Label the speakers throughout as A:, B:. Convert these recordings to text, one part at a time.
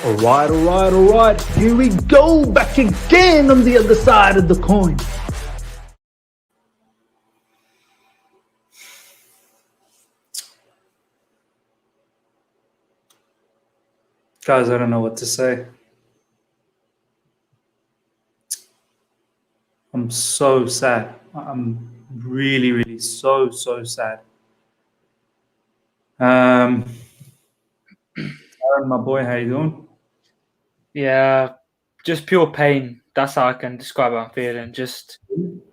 A: All right. Here we go, back again on the other side of the coin. Guys, I don't know what to say. I'm so sad. I'm really, really so sad. Taron, my boy, how you doing?
B: Yeah, just pure pain. That's how I can describe how I'm feeling. Just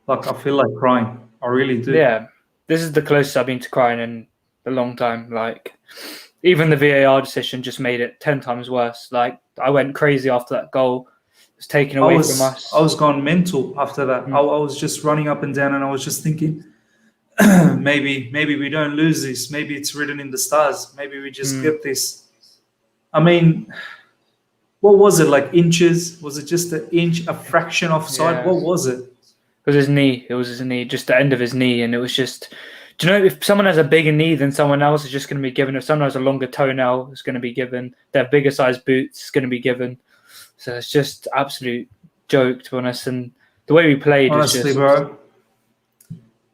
A: like, I feel like crying. I really do.
B: Yeah, this is the closest I've been to crying in a long time. Like, even the VAR decision just made it 10 times worse. Like, I went crazy after that goal. It was taken away from us.
A: I was gone mental after that. I was just running up and down, and I was just thinking, maybe we don't lose this. Maybe it's written in the stars. Maybe we just get this. I mean, what was it, like inches? Was it just an inch, a fraction offside?
B: Yeah.
A: What was it?
B: It was his knee. It was his knee, just the end of his knee. And it was just, do you know, if someone has a bigger knee than someone else, it's just going to be given. If someone has a longer toenail, it's going to be given. They have bigger size boots, it's going to be given. So it's just absolute joke, to be honest. And the way we played,
A: honestly,
B: is just,
A: bro,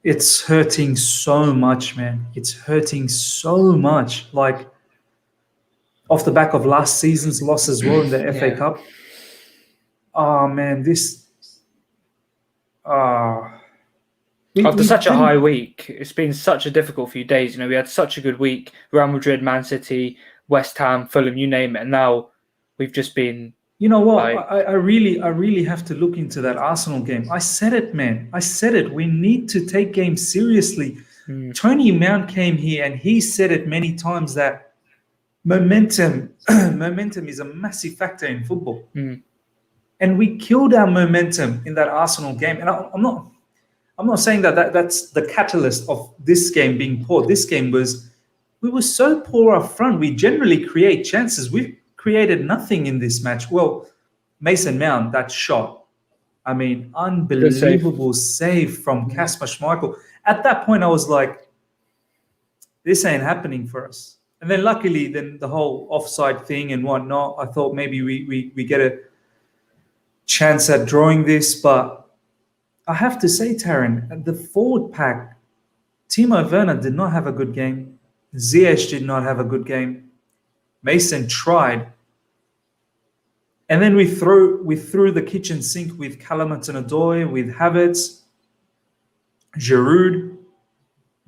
A: it's hurting so much, man. It's hurting so much. Like, off the back of last season's loss as well in the FA Cup. Oh, man, this...
B: After such a high week, it's been such a difficult few days. You know, we had such a good week. Real Madrid, Man City, West Ham, Fulham, you name it. And now we've just been...
A: You know what? Like, I really have to look into that Arsenal game. I said it, man. I said it. We need to take games seriously. Tony Mount came here and he said it many times that momentum is a massive factor in football. And we killed our momentum in that Arsenal game. And I'm not saying that's the catalyst of this game being poor. This game we were so poor up front. We generally create chances. We've created nothing in this match. Well, Mason Mount, that shot. I mean, unbelievable save from Kasper Schmeichel. At that point, I was like, this ain't happening for us. And then luckily, then the whole offside thing and whatnot, I thought maybe we get a chance at drawing this. But I have to say, Taron, the forward pack, Timo Werner did not have a good game. Ziyech did not have a good game. Mason tried. And then we threw the kitchen sink with Tielemans and Odoi, with Havertz, Giroud.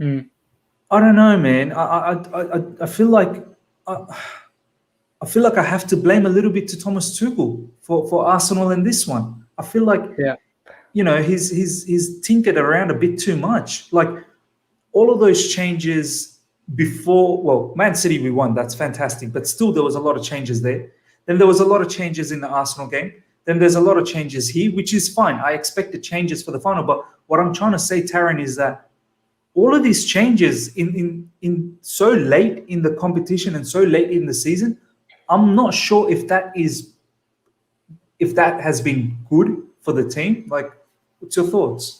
A: I don't know, man. I feel like I have to blame a little bit to Thomas Tuchel for Arsenal in this one. I feel like you know, he's tinkered around a bit too much. Like, all of those changes before, well, Man City we won, that's fantastic, but still there was a lot of changes there. Then there was a lot of changes in the Arsenal game. Then there's a lot of changes here, which is fine. I expected changes for the final, but what I'm trying to say, Taron, is that all of these changes in so late in the competition and so late in the season, I'm not sure if that has been good for the team. Like, what's your thoughts?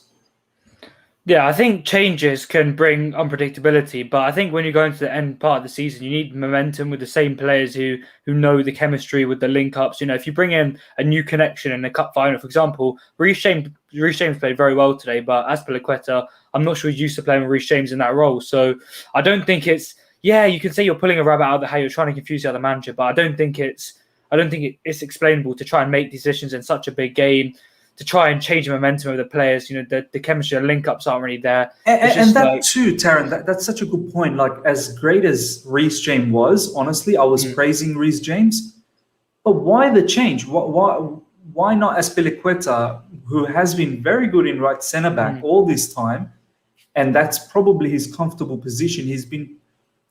B: Yeah, I think changes can bring unpredictability, but I think when you go into the end part of the season, you need momentum with the same players who know the chemistry with the link-ups. You know, if you bring in a new connection in the cup final, for example, Reece James played very well today, but Azpilicueta, I'm not sure he's used to playing with Reece James in that role. So I don't think it's, you can say you're pulling a rabbit out of the hat, you're trying to confuse the other manager, but I don't think it's explainable to try and make decisions in such a big game, to try and change the momentum of the players. You know, the chemistry, the link-ups aren't really there.
A: And that too, Taron, that's such a good point. Like, as great as Reece James was, honestly, I was praising Reece James. But why the change? Why not Azpilicueta, who has been very good in right centre-back all this time, and that's probably his comfortable position. He's been,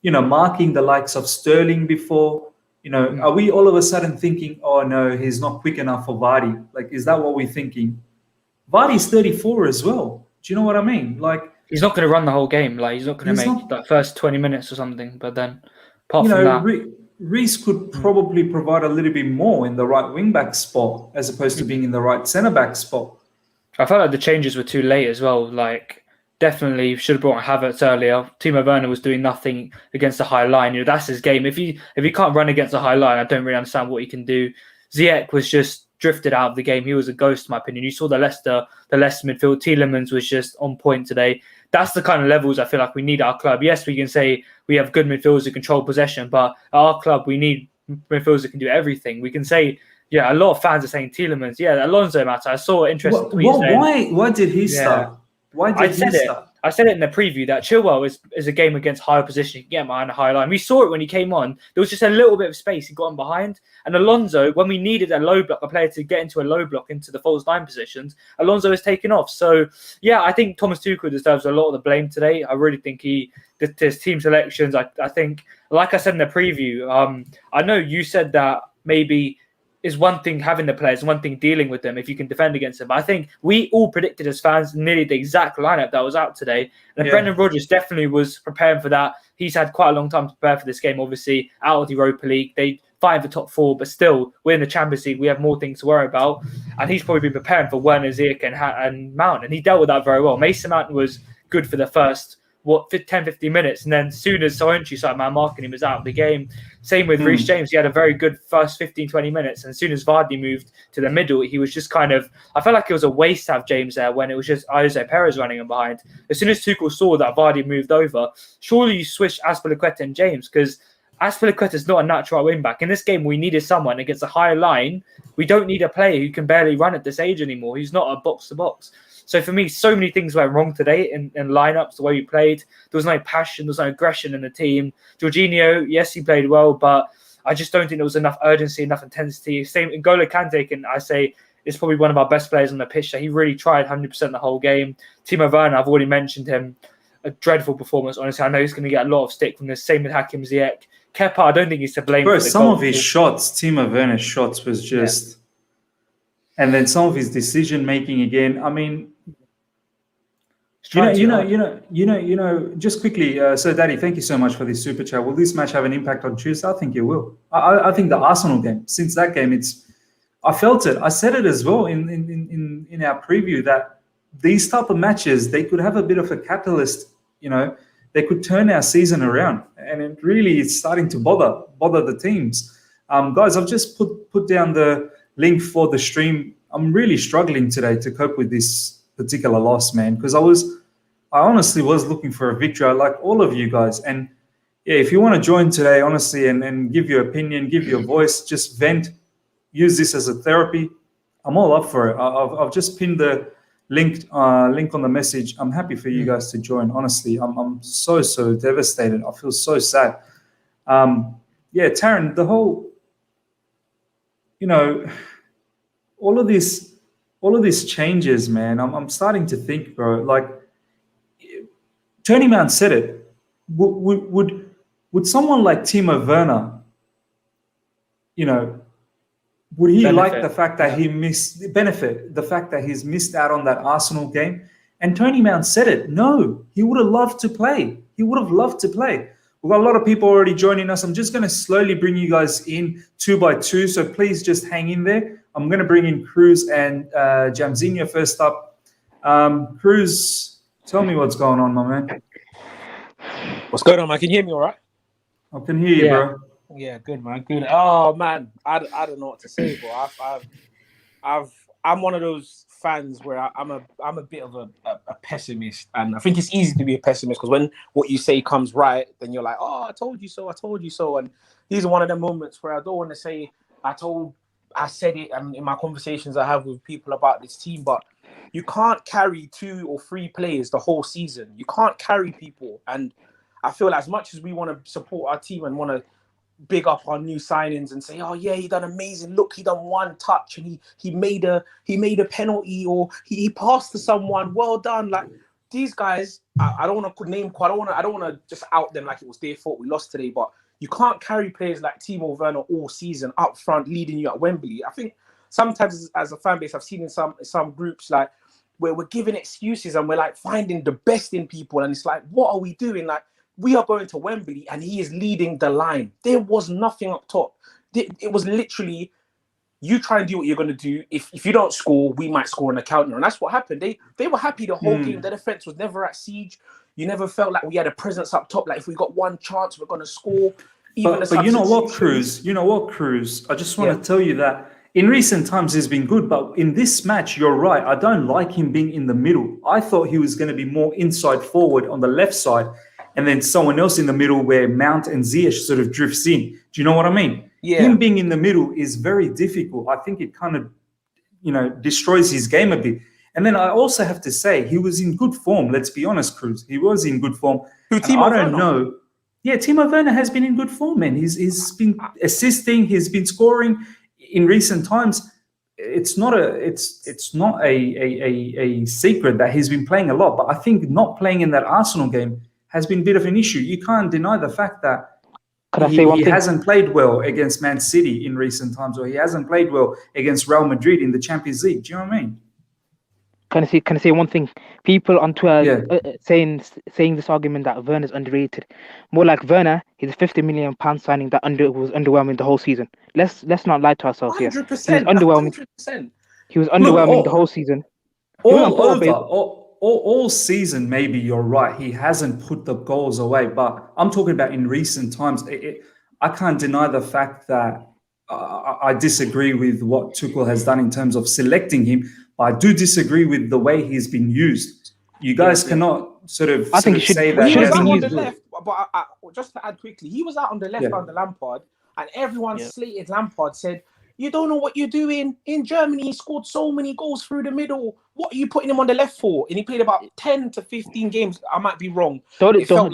A: marking the likes of Sterling before. Are we all of a sudden thinking, oh no, he's not quick enough for Vardy? Like, is that what we're thinking? Vardy's 34 as well. Do you know what I mean? Like,
B: he's not going to run the whole game. Like, he's not going to make that first 20 minutes or something. But then, apart from that,
A: Reece could probably provide a little bit more in the right wing back spot as opposed to being in the right centre back spot.
B: I felt like the changes were too late as well. Like, definitely should have brought Havertz earlier. Timo Werner was doing nothing against the high line. That's his game. If he can't run against the high line, I don't really understand what he can do. Ziyech was just drifted out of the game. He was a ghost, in my opinion. You saw the Leicester midfield. Tielemans was just on point today. That's the kind of levels I feel like we need at our club. Yes, we can say we have good midfielders who control possession, but at our club, we need midfielders that can do everything. We can say, a lot of fans are saying Tielemans. Yeah, Alonso matter. I saw an interesting tweet saying,
A: why did he start? Why did he start?
B: I said it in the preview that Chilwell is a game against higher position. You can get behind a high line. We saw it when he came on. There was just a little bit of space. He got him behind. And Alonso, when we needed a low block, a player to get into a low block into the false 9 positions, Alonso has taken off. So, I think Thomas Tuchel deserves a lot of the blame today. I really think his team selections, I think, like I said in the preview, I know you said that maybe is one thing having the players, one thing dealing with them if you can defend against them. But I think we all predicted as fans nearly the exact lineup that was out today. And Brendan Rodgers definitely was preparing for that. He's had quite a long time to prepare for this game, obviously, out of the Europa League. They fight for the top 4, but still, we're in the Champions League. We have more things to worry about. And he's probably been preparing for Werner, Ziyech and Mount. And he dealt with that very well. Mason Mount was good for the first 10-15 minutes, and then as soon as Soyuncu started marking him, was out of the game. Same with Reece James. He had a very good first 15-20 minutes, and as soon as Vardy moved to the middle, he was just I felt like it was a waste to have James there when it was just Jose Perez running him behind. As soon as Tuchel saw that Vardy moved over, surely you switch Azpilicueta and James, because Azpilicueta is not a natural wing back. In this game, we needed someone against a higher line. We don't need a player who can barely run at this age anymore. He's not a box-to-box. So for me, so many things went wrong today in lineups, the way we played. There was no passion, there was no aggression in the team. Jorginho, yes, he played well, but I just don't think there was enough urgency, enough intensity. Same N'Golo Kante, can I say, is probably one of our best players on the pitch. He really tried 100% the whole game. Timo Werner, I've already mentioned him. A dreadful performance, honestly. I know he's going to get a lot of stick from this. Same with Hakim Ziyech. Kepa, I don't think he's to blame.
A: Bro, some of his shots, Timo Werner's shots was just... Yeah. And then some of his decision-making again, I mean... Just quickly, so Daddy, thank you so much for this super chat. Will this match have an impact on Tuesday? I think it will. I think the Arsenal game, since that game, I felt it. I said it as well in our preview that these type of matches, they could have a bit of a catalyst, they could turn our season around. And it really is starting to bother the teams. Guys, I've just put down the link for the stream. I'm really struggling today to cope with this particular loss, man, because I honestly was looking for a victory. I like all of you guys. And if you want to join today, honestly, and give your opinion, give your voice, just vent, use this as a therapy, I'm all up for it. I've just pinned the link on the message. I'm happy for you guys to join. Honestly, I'm so devastated. I feel so sad. Taron, the whole, all of these changes, man, I'm starting to think, bro, like, Tony Mount said it. Would someone like Timo Werner, would he like the fact that the fact that he's missed out on that Arsenal game? And Tony Mount said it. No, he would have loved to play. We've got a lot of people already joining us. I'm just going to slowly bring you guys in 2 by 2. So please just hang in there. I'm going to bring in Cruz and Jamzinho first up. Cruz, tell me what's going on, my man.
C: What's going on, man? Can you hear me all right?
A: I can hear you, bro.
C: Yeah, good, man. Good. Oh, man, I don't know what to say, bro. I'm one of those fans where I'm a bit of a pessimist, and I think it's easy to be a pessimist because when what you say comes right, then you're like, oh, I told you so. And these are one of the moments where I don't want to say I said it, and in my conversations I have with people about this team, but you can't carry 2 or 3 players the whole season. You can't carry people. And I feel as much as we want to support our team and want to big up our new signings and say, oh yeah, he done amazing. Look, he done one touch and he made a penalty, or he passed to someone. Well done. Like these guys, I don't want to name. I don't want to just out them like it was their fault we lost today. But you can't carry players like Timo Werner all season up front, leading you at Wembley. I think sometimes as a fan base, I've seen in some groups like where we're giving excuses and we're like finding the best in people, and it's like, what are we doing? Like, we are going to Wembley and he is leading the line. There was nothing up top. It was literally you try and do what you're going to do. If you don't score, we might score on a counter. And that's what happened. They were happy the whole game. The defense was never at siege. You never felt like we had a presence up top. Like if we got one chance, we're going to score.
A: But you know what, Cruz? I just want to tell you that in recent times he's been good. But in this match, you're right. I don't like him being in the middle. I thought he was going to be more inside forward on the left side, and then someone else in the middle where Mount and Ziyech sort of drifts in. Do you know what I mean? Yeah. Him being in the middle is very difficult. I think it kind of, destroys his game a bit. And then I also have to say he was in good form. Let's be honest, Cruz. He was in good form. I don't know. Yeah, Timo Werner has been in good form, man. He's been assisting. He's been scoring in recent times. It's not a secret that he's been playing a lot. But I think not playing in that Arsenal game has been a bit of an issue. You can't deny the fact that he hasn't played well against Man City in recent times, or he hasn't played well against Real Madrid in the Champions League. Do you know what I mean?
D: Can I say one thing? People on Twitter saying this argument that Werner's underrated. More like Werner, he's a £50 million signing that was underwhelming the whole season. Let's not lie to ourselves here. 100%, he was underwhelming. 100%. He was underwhelming the whole season.
A: All season, maybe you're right. He hasn't put the goals away, but I'm talking about in recent times. I can't deny the fact that I disagree with what Tuchel has done in terms of selecting him. I do disagree with the way he's been used. You guys cannot sort of say that
C: he was out on the left. But just to add quickly, he was out on the left under Lampard, and everyone slated Lampard. Said, "You don't know what you're doing. In Germany, he scored so many goals through the middle. What are you putting him on the left for?" And he played about 10 to 15 games. I might be wrong. It felt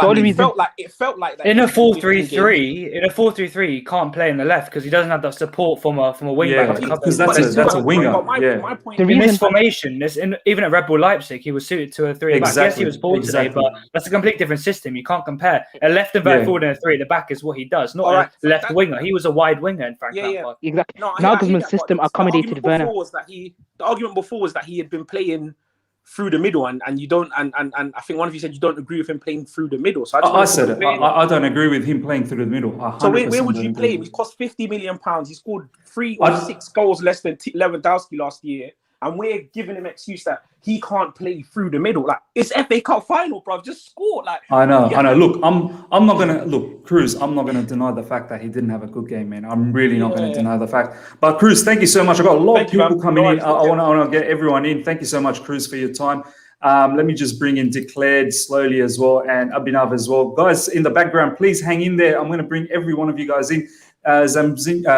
C: like that.
B: In a 4-3-3, you can't play in the left because he doesn't have that support from a wing back.
A: Because that's a winger.
C: My point
B: in this formation, even at Red Bull Leipzig, he was suited to a 3 at the back. Yes, he was bored today, but that's a completely different system. You can't compare. A left and right forward and a 3 at the back is what he does, not a left winger. He was a wide winger, in fact.
D: Exactly. Nagelsmann's system accommodated Werner.
C: The argument before was that he had been playing through the middle, and you don't, and I think one of you said you don't agree with him playing through the middle. So
A: I said it. I don't agree with him playing through the middle.
C: So where would you play him? He cost £50 million. He scored 3 or 6 goals less than Lewandowski last year, and we're giving him excuse that he can't play through the middle. Like, it's FA Cup final, bro. Just score. Like,
A: I know. Look, I'm not gonna Cruz. I'm not gonna deny the fact that he didn't have a good game, man. I'm really not gonna deny the fact. But Cruz, thank you so much. I got a lot of people coming in. I want to get everyone in. Thank you so much, Cruz, for your time. Let me just bring in Declared slowly as well, and Abhinav as well. Guys, in the background, please hang in there. I'm going to bring every one of you guys in. Zamginho,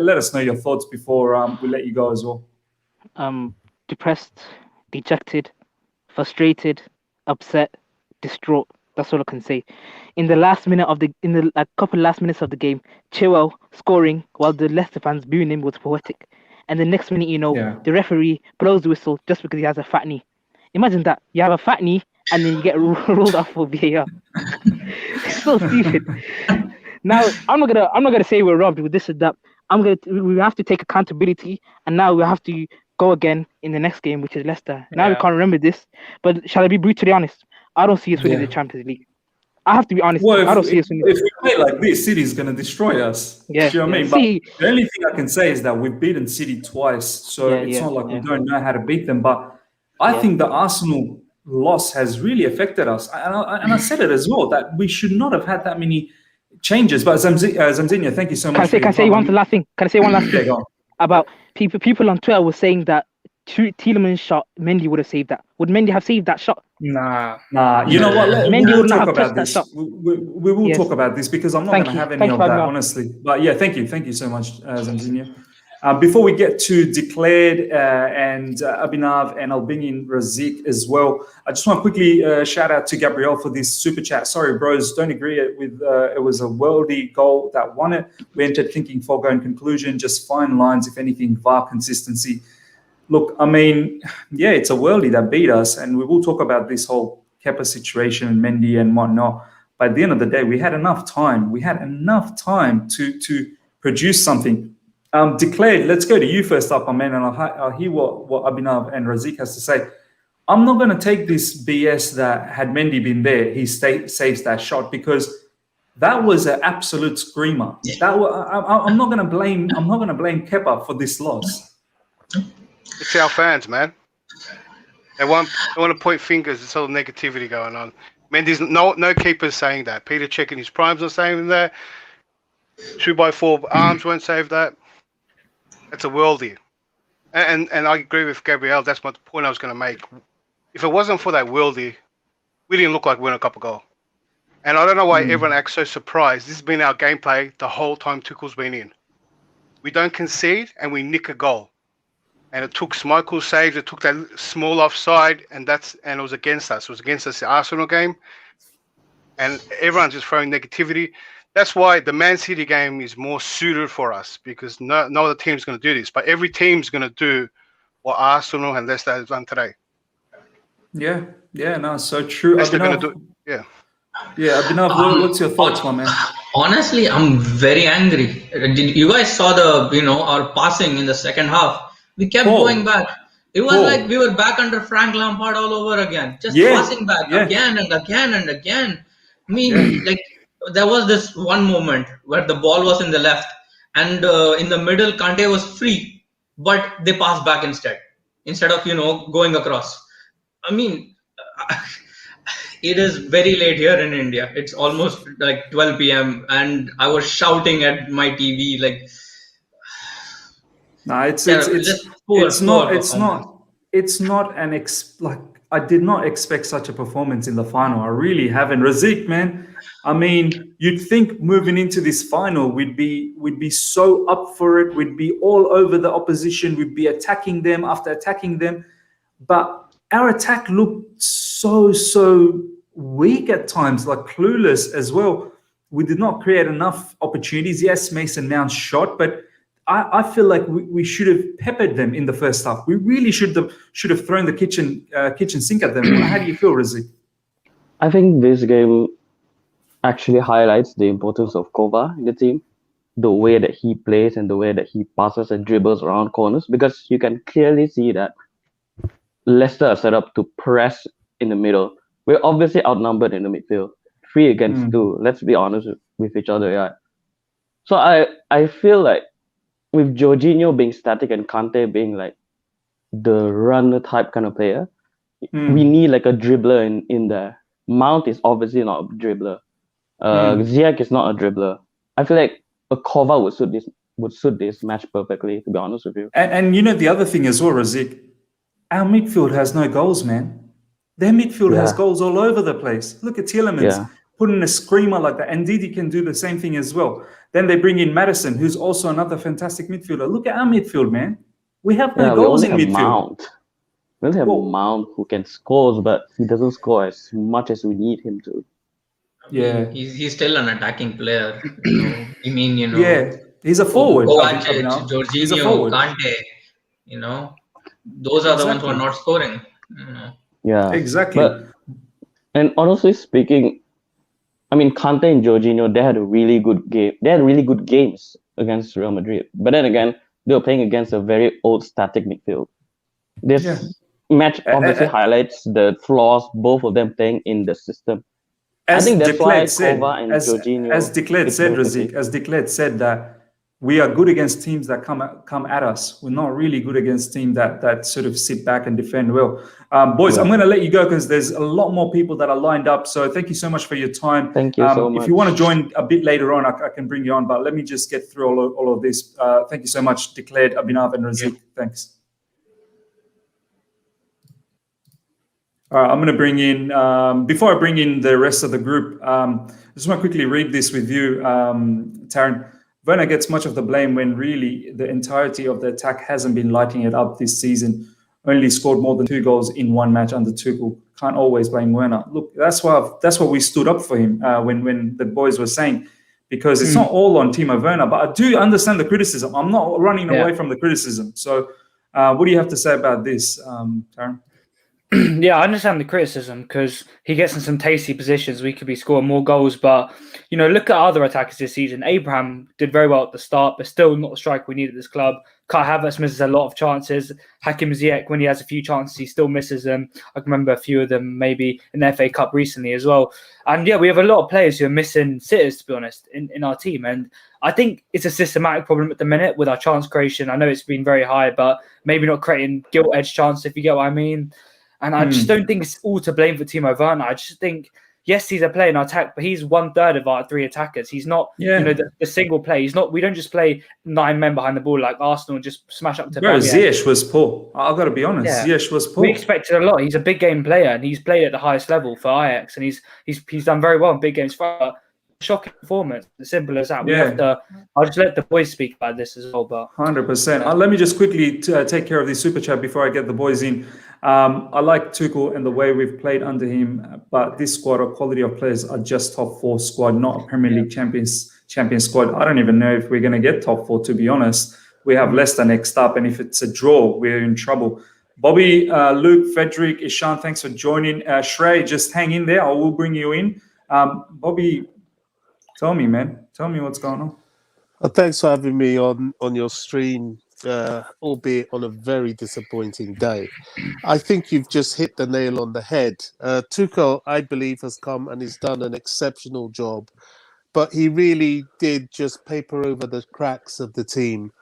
A: let us know your thoughts before we let you go as well.
D: Depressed, dejected, frustrated, upset, distraught. That's all I can say. In the last minute couple last minutes of the game, Chilwell scoring while the Leicester fans booing him was poetic. And the next minute, the referee blows the whistle just because he has a fat knee. Imagine that. You have a fat knee and then you get ruled off for VAR. It's so stupid. Now, I'm not gonna say we're wrong with this and that. We have to take accountability, and now we have to go again in the next game, which is Leicester. Now we can't remember this, but shall I be brutally honest? I don't see us winning the Champions League. I have to be honest.
A: Well,
D: I don't see us winning.
A: If we play like this, City's going to destroy us.
D: Yeah,
A: do you know what I mean? But the only thing I can say is that we've beaten City twice, so it's not like we don't know how to beat them. But I think the Arsenal loss has really affected us, and I said it as well that we should not have had that many changes. But Zamzinho, thank you so much.
D: Can I say one last thing? About people on Twitter were saying that Tielemans shot, Mendy would have saved that. Would Mendy have saved that shot?
A: Nah. You know what?
D: Mendy would not have touched that shot.
A: We will talk about this because I'm not going to have any of that, honestly. But yeah, thank you so much, Zamzinho. Before we get to Declared and Abhinav, and I'll bring in Razik as well, I just want to quickly shout out to Gabriel for this super chat. Sorry, bros, don't agree with it was a worldy goal that won it. We entered thinking foregone conclusion, just fine lines, if anything, VAR consistency. Look, I mean, it's a worldie that beat us, and we will talk about this whole Kepa situation and Mendy and whatnot. But at the end of the day, we had enough time. We had enough time to produce something. Declared, let's go to you first up, my man, and I'll hear what Abhinav and Razik has to say. I'm not going to take this BS that had Mendy been there, he saves that shot, because That was an absolute screamer.
E: Yeah.
A: I'm not gonna blame Kepa for this loss.
F: It's our fans, man. They want to point fingers. There's all negativity going on. Mendy's no keepers saying that. Peter checking his primes not saying that. 2x4 arms won't save that. It's a worldie. And I agree with Gabriel. That's my point I was going to make. If it wasn't for that worldie, we didn't look like we won a cup of goal. And I don't know why everyone acts so surprised. This has been our gameplay the whole time Tuchel's been in. We don't concede and we nick a goal. And it took Schmeichel's saves, it took that small offside, and it was against us. It was against us the Arsenal game. And everyone's just throwing negativity. That's why the Man City game is more suited for us, because no other team's going to do this. But every team's going to do what Arsenal and Leicester has done today.
A: Yeah, no, so true.
F: Leicester going to do, yeah.
A: Yeah, Abhinav, what's your thoughts, my man?
E: Honestly, I'm very angry. You guys saw our passing in the second half. We kept going back. It was like we were back under Frank Lampard all over again. Just passing back again and again and again. I mean, like there was this one moment where the ball was in the left and in the middle, Kante was free, but they passed back instead of going across. I mean, it is very late here in India. It's almost like 12 p.m. and I was shouting at my TV like.
A: No, it's not like I did not expect such a performance in the final. I really haven't. Razik, man, I mean, you'd think moving into this final we'd be so up for it. We'd be all over the opposition. We'd be attacking them after attacking them, but our attack looked so weak at times, like clueless as well. We did not create enough opportunities. Yes, Mason Mount shot, but I feel like we should have peppered them in the first half. We really should have thrown the kitchen sink at them. How do you feel, Razik?
G: I think this game actually highlights the importance of Kova in the team, the way that he plays and the way that he passes and dribbles around corners, because you can clearly see that Leicester are set up to press in the middle. We're obviously outnumbered in the midfield, 3 against 2. Let's be honest with each other, yeah. So I feel like with Jorginho being static and Kante being like the runner type kind of player, we need like a dribbler in there. Mount is obviously not a dribbler. Ziyech is not a dribbler. I feel like a Kova would suit this match perfectly, to be honest with you.
A: And the other thing as well, Razik, our midfield has no goals, man. Their midfield has goals all over the place. Look at Tielemans putting a screamer like that. And Didi can do the same thing as well. Then they bring in Maddison, who's also another fantastic midfielder. Look at our midfield, man. We have no goals in midfield.
G: We only have Mount who can score, but he doesn't score as much as we need him to.
A: Yeah.
E: He's still an attacking player.
A: Yeah, he's a forward.
E: Kovacic, Jorginho, Kante, those are the ones who are not scoring.
G: Yeah,
A: exactly.
G: And honestly speaking, I mean, Kante and Jorginho, they had a really good game. They had really good games against Real Madrid. But then again, they were playing against a very old static midfield. This match obviously highlights the flaws both of them playing in the system. I think that's why Kova and Jorginho...
A: As Declared said, Razik, as Declared said that we are good against teams that come at us. We're not really good against teams that sort of sit back and defend well. Boys, I'm going to let you go because there's a lot more people that are lined up. So thank you so much for your time.
G: Thank you so much.
A: If you want to join a bit later on, I can bring you on. But let me just get through all of this. Thank you so much, Declared, Abhinav, and Razik. Thanks. All right, I'm going to bring in, before I bring in the rest of the group, I just want to quickly read this with you, Taron. Werner gets much of the blame when really the entirety of the attack hasn't been lighting it up this season. Only scored more than 2 goals in one match under Tuchel. Can't always blame Werner. Look, that's why we stood up for him when the boys were saying, because it's not all on Timo Werner, but I do understand the criticism. I'm not running away from the criticism. So what do you have to say about this, Taron?
B: Yeah, I understand the criticism because he gets in some tasty positions. We could be scoring more goals, but look at other attackers this season. Abraham did very well at the start, but still not the striker we need at this club. Kai Havertz misses a lot of chances. Hakim Ziyech, when he has a few chances, he still misses them. I can remember a few of them maybe in the FA Cup recently as well. And yeah, we have a lot of players who are missing sitters, to be honest, in our team. And I think it's a systematic problem at the minute with our chance creation. I know it's been very high, but maybe not creating gilt-edged chances, if you get what I mean. And I just don't think it's all to blame for Timo Werner. I just think, yes, he's a player in our attack, but he's 1/3 of our 3 attackers. He's not, the single play. He's not. We don't just play 9 men behind the ball like Arsenal and just smash up to.
A: Bro, Ziyech was poor. I've got to be honest. Yeah. Ziyech was poor.
B: We expected a lot. He's a big game player, and he's played at the highest level for Ajax, and he's done very well in big games for. Shocking performance. As simple as that. We have to. I'll just let the boys speak about this as well. But
A: 100%. Let me just quickly take care of the super chat before I get the boys in. I like Tuchel and the way we've played under him, but this squad or quality of players are just top 4 squad, not a Premier League champion squad. I don't even know if we're going to get top 4. To be honest, we have Leicester next up, and if it's a draw, we're in trouble. Bobby, Luke, Frederick, Ishan, thanks for joining. Shrey, just hang in there. I will bring you in. Bobby. Tell me, man. Tell me what's going on.
H: Thanks for having me on your stream, albeit on a very disappointing day. I think you've just hit the nail on the head. Tuchel, I believe, has come and he's done an exceptional job, but he really did just paper over the cracks of the team,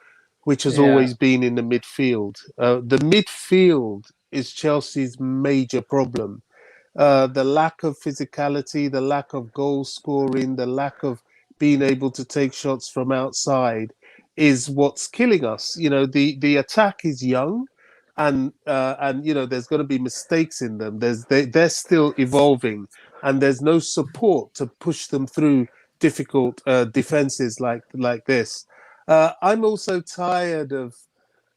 H: which has always been in the midfield. The midfield is Chelsea's major problem. The lack of physicality, the lack of goal scoring, the lack of being able to take shots from outside is what's killing us. The attack is young, and there's going to be mistakes in them. They're still evolving, and there's no support to push them through difficult defenses like this. I'm also tired of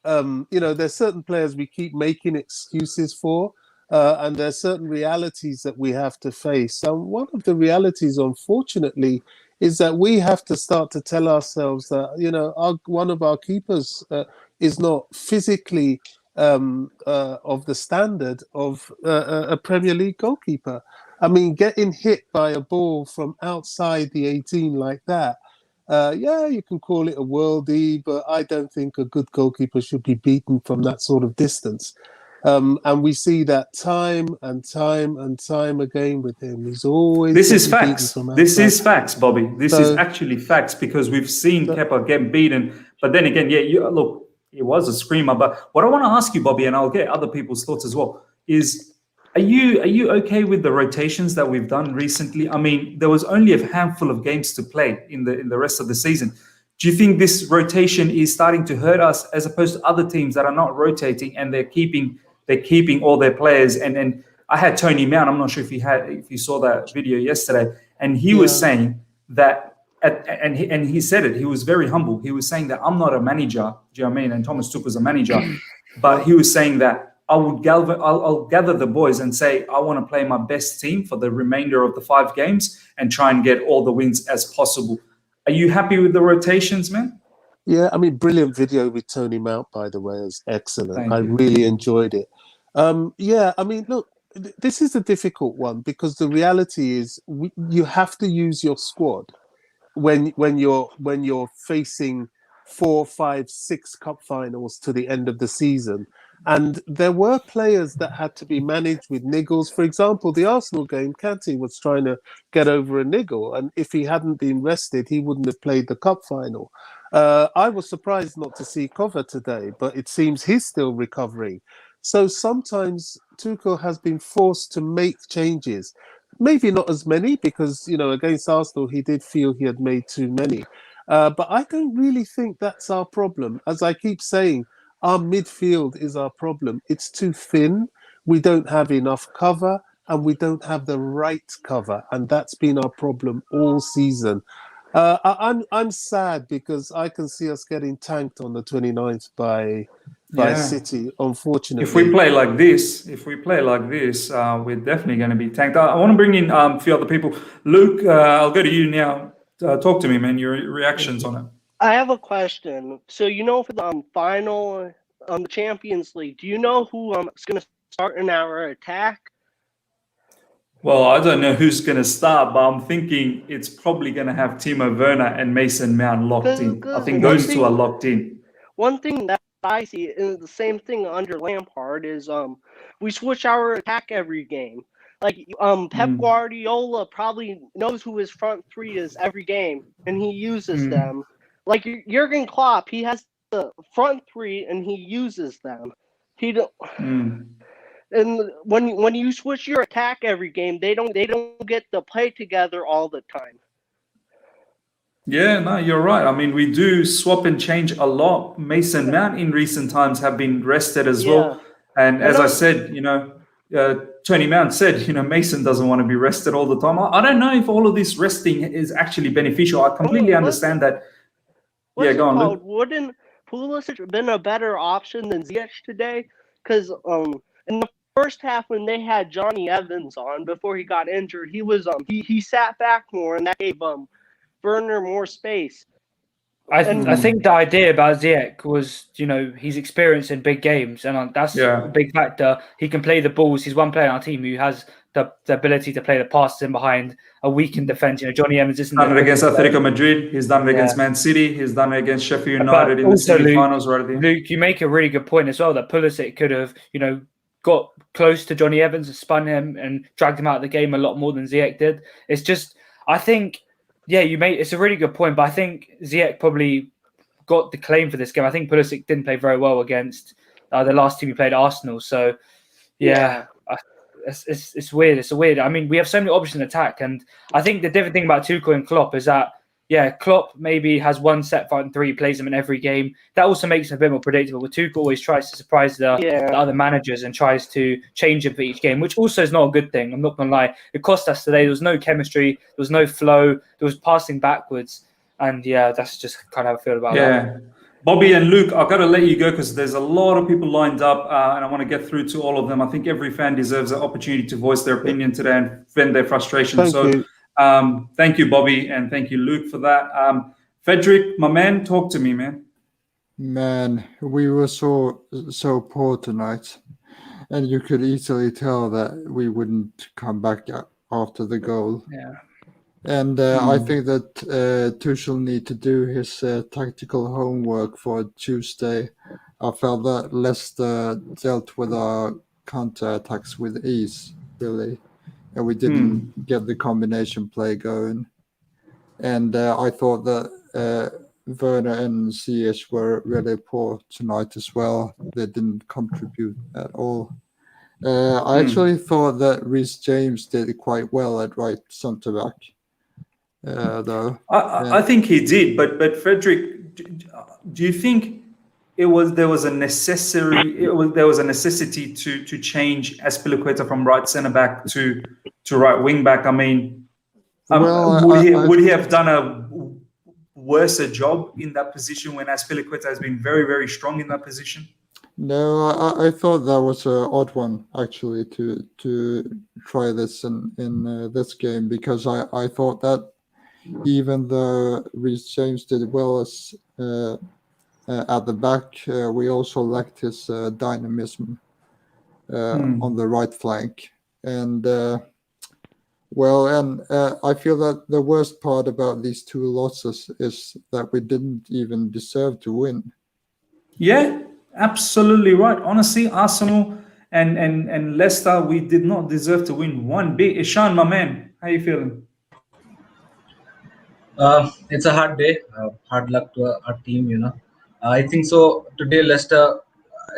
H: there's certain players we keep making excuses for. And there are certain realities that we have to face. And one of the realities, unfortunately, is that we have to start to tell ourselves that, one of our keepers is not physically of the standard of a Premier League goalkeeper. I mean, getting hit by a ball from outside the 18 like that, you can call it a worldie, but I don't think a good goalkeeper should be beaten from that sort of distance. And we see that time and time again with him. He's always.
A: This is facts. This is facts, Bobby. This is actually facts because we've seen Kepa get beaten. But then again, look, it was a screamer. But what I want to ask you, Bobby, and I'll get other people's thoughts as well, is are you okay with the rotations that we've done recently? I mean, there was only a handful of games to play in the rest of the season. Do you think this rotation is starting to hurt us as opposed to other teams that are not rotating and they're keeping all their players? And I had Tony Mount. I'm not sure if you saw that video yesterday, and he was saying that, and he said it. He was very humble. He was saying that I'm not a manager. Do you know what I mean? And Thomas Tuchel's a manager, but he was saying that I'll gather the boys and say I want to play my best team for the remainder of the 5 games and try and get all the wins as possible. Are you happy with the rotations, man?
H: Yeah, I mean, brilliant video with Tony Mount, by the way. It was excellent. I really enjoyed it. I mean, look, this is a difficult one because the reality is you have to use your squad when you're facing 4, 5, 6 cup finals to the end of the season. And there were players that had to be managed with niggles. For example, the Arsenal game, Kante was trying to get over a niggle. And if he hadn't been rested, he wouldn't have played the cup final. I was surprised not to see Kova today, but it seems he's still recovering. So sometimes Tuchel has been forced to make changes. Maybe not as many because, against Arsenal, he did feel he had made too many. But I don't really think that's our problem. As I keep saying, our midfield is our problem. It's too thin. We don't have enough cover and we don't have the right cover. And that's been our problem all season. I'm sad because I can see us getting tanked on the 29th by City, unfortunately.
A: If we play like this, we're definitely going to be tanked. I want to bring in a few other people. Luke, I'll go to you now. Talk to me, man, your reactions on it.
I: I have a question. So, for the final, the Champions League, do you know who is going to starting our attack?
A: Well, I don't know who's going to start, but I'm thinking it's probably going to have Timo Werner and Mason Mount locked in. I think those two are locked in.
I: One thing that I see is the same thing under Lampard is we switch our attack every game. Like Pep Guardiola probably knows who his front three is every game, and he uses them. Like Jurgen Klopp, he has the front three and he uses them. He don't. And when you switch your attack every game, they don't get to play together all the time.
A: Yeah, no, you're right. I mean, we do swap and change a lot. Mason Mount in recent times have been rested as well. And as I said, Tony Mount said, Mason doesn't want to be rested all the time. I don't know if all of this resting is actually beneficial. I completely understand that. Yeah, go on, Luke.
I: Wouldn't Pulisic have been a better option than Ziyech today? Because in the first half when they had Johnny Evans on before he got injured, he was he sat back more, and that gave Werner more space.
B: I think the idea about Ziyech was, he's experienced in big games, and that's a big factor. He can play the balls. He's one player on our team who has the ability to play the passes in behind a weakened defense. Johnny Evans isn't.
A: Done it against Atletico Madrid. He's done it against Man City. He's done it against Sheffield United in the semi-finals.
B: Luke, you make a really good point as well that Pulisic could have, got close to Johnny Evans and spun him and dragged him out of the game a lot more than Ziyech did. It's just, I think. Yeah, it's a really good point, but I think Ziyech probably got the claim for this game. I think Pulisic didn't play very well against the last team he played, Arsenal. So, it's weird. It's weird. I mean, we have so many options in attack, and I think the different thing about Tuchel and Klopp is that, Klopp maybe has one set front three, plays them in every game. That also makes him a bit more predictable. But Tuchel always tries to surprise the other managers and tries to change it for each game, which also is not a good thing. I'm not going to lie. It cost us today. There was no chemistry. There was no flow. There was passing backwards. And, that's just kind of how I feel about that.
A: Bobby and Luke, I've got to let you go because there's a lot of people lined up and I want to get through to all of them. I think every fan deserves an opportunity to voice their opinion today and vent their frustration. Thank you, Bobby, and thank you, Luke, for that. Frederick, my man, talk to me, man.
J: Man, we were so poor tonight, and you could easily tell that we wouldn't come back after the goal.
B: Yeah.
J: And I think that Tuchel need to do his tactical homework for Tuesday. I felt that Leicester dealt with our counter-attacks with ease, really. And we didn't get the combination play going. And I thought that Werner and Ziyech were really poor tonight as well. They didn't contribute at all. I actually thought that Reece James did quite well at right centre-back, though.
A: I think he did, but Frederick, do you think there was a necessity to change Azpilicueta from right centre back to right wing back? I mean, would he have done a worse job in that position when Azpilicueta has been very, very strong in that position?
J: No, I thought that was an odd one actually to try this in this game, because I thought that even though Reece James did well as at the back, we also lacked his dynamism on the right flank. And I feel that the worst part about these two losses is that we didn't even deserve to win.
A: Yeah, absolutely right. Honestly, Arsenal and Leicester, we did not deserve to win one bit. Ishan, my man, how you feeling?
E: It's a hard day. Hard luck to our team, I think so. Today, Leicester,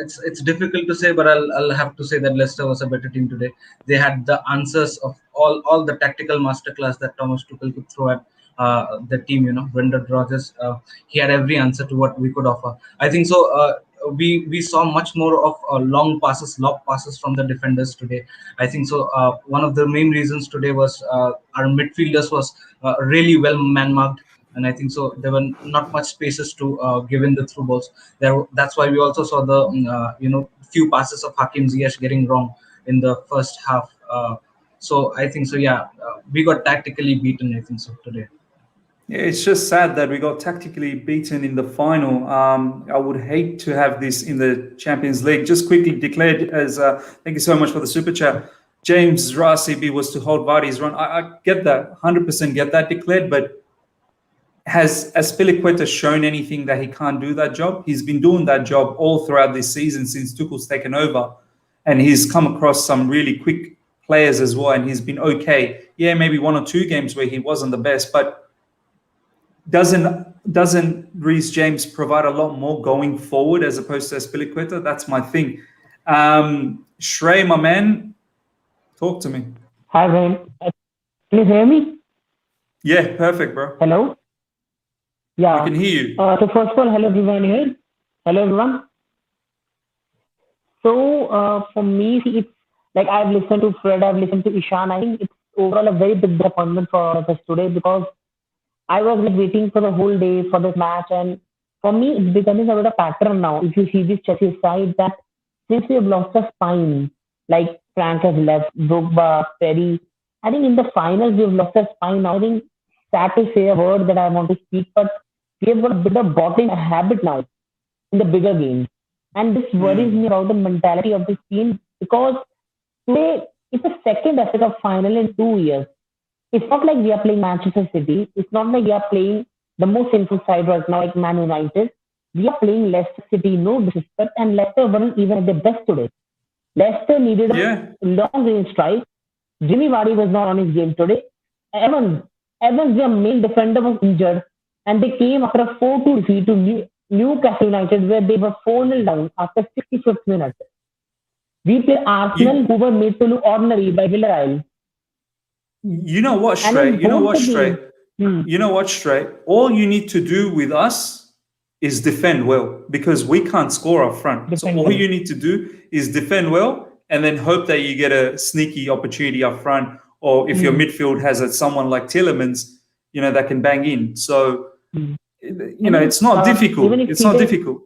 E: it's difficult to say, but I'll have to say that Leicester was a better team today. They had the answers of all the tactical masterclass that Thomas Tuchel could throw at the team. Brendan Rodgers, he had every answer to what we could offer. I think so. We saw much more of long passes, lob passes from the defenders today. I think so. One of the main reasons today was our midfielders was really well man-marked. And I think so. There were not much spaces to give in the through balls. That's why we also saw the few passes of Hakim Ziyech getting wrong in the first half. So I think so. Yeah, we got tactically beaten. I think so today.
A: Yeah, it's just sad that we got tactically beaten in the final. I would hate to have this in the Champions League. Just quickly declared as, thank you so much for the super chat. James Rasibi was to hold Vardy's run. I get that, 100% get that declared, but has Azpilicueta shown anything that he can't do that job? He's been doing that job all throughout this season since Tuchel's taken over, and he's come across some really quick players as well, and he's been okay. Yeah, maybe 1 or 2 games where he wasn't the best, but doesn't Reece James provide a lot more going forward as opposed to Azpilicueta? That's my thing. Shrey, my man, talk to me.
K: Hi, Ryan. Can you hear me?
A: Yeah, perfect, bro.
K: Hello? Yeah.
A: I can hear you.
K: So first of all, hello everyone here. Hello everyone. So for me, it's like I've listened to Fred, I've listened to Ishan. I think it's overall a very big disappointment for us today because I was like waiting for the whole day for this match, and for me, it's becoming a bit of pattern now. If you see this Chelsea side, that since we have lost a spine, like Frank has left, Drogba, Perry, I think in the finals we have lost a spine. I think sad to say a word that I want to speak, but we have got a bit of bottling habit now in the bigger games, and this worries me about the mentality of this team because today it's the second FA Cup final in 2 years. It's not like we are playing Manchester City. It's not like we are playing the most sinful side right now, like Man United. We are playing Leicester City, no disrespect, and Leicester weren't even at their best today. Leicester needed a long-range strike. Jimmy Vardy was not on his game today. Evans, their main defender, was injured, and they came after a 4-2 defeat to Newcastle United, where they were 4-0 down after 65th minute. We play Arsenal, who were made to look ordinary by Villarreal.
A: You know what, Stray? All you need to do with us is defend well, because we can't score up front. So all you need to do is defend well and then hope that you get a sneaky opportunity up front, or if your midfield has someone like Tielemans, that can bang in. So, it's not difficult. It's not difficult.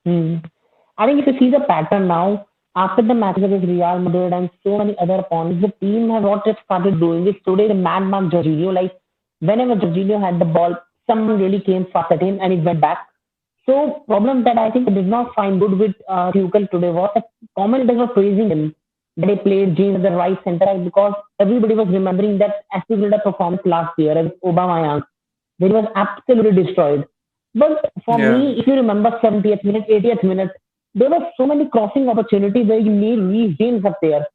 K: I think if you see the pattern now, after the matches against Real Madrid and so many other opponents, the team has what it started doing is today the madman Jorginho. Like whenever Jorginho had the ball, someone really came fast at him and he went back. So problem that I think did not find good with Tuchel today was that commentators were praising him that he played James at the right centre because everybody was remembering that Azpilicueta performance last year as Aubameyang. He was absolutely destroyed. But for me, if you remember 70th minute, 80th minute, there were so many crossing opportunities where you need Reece James up there.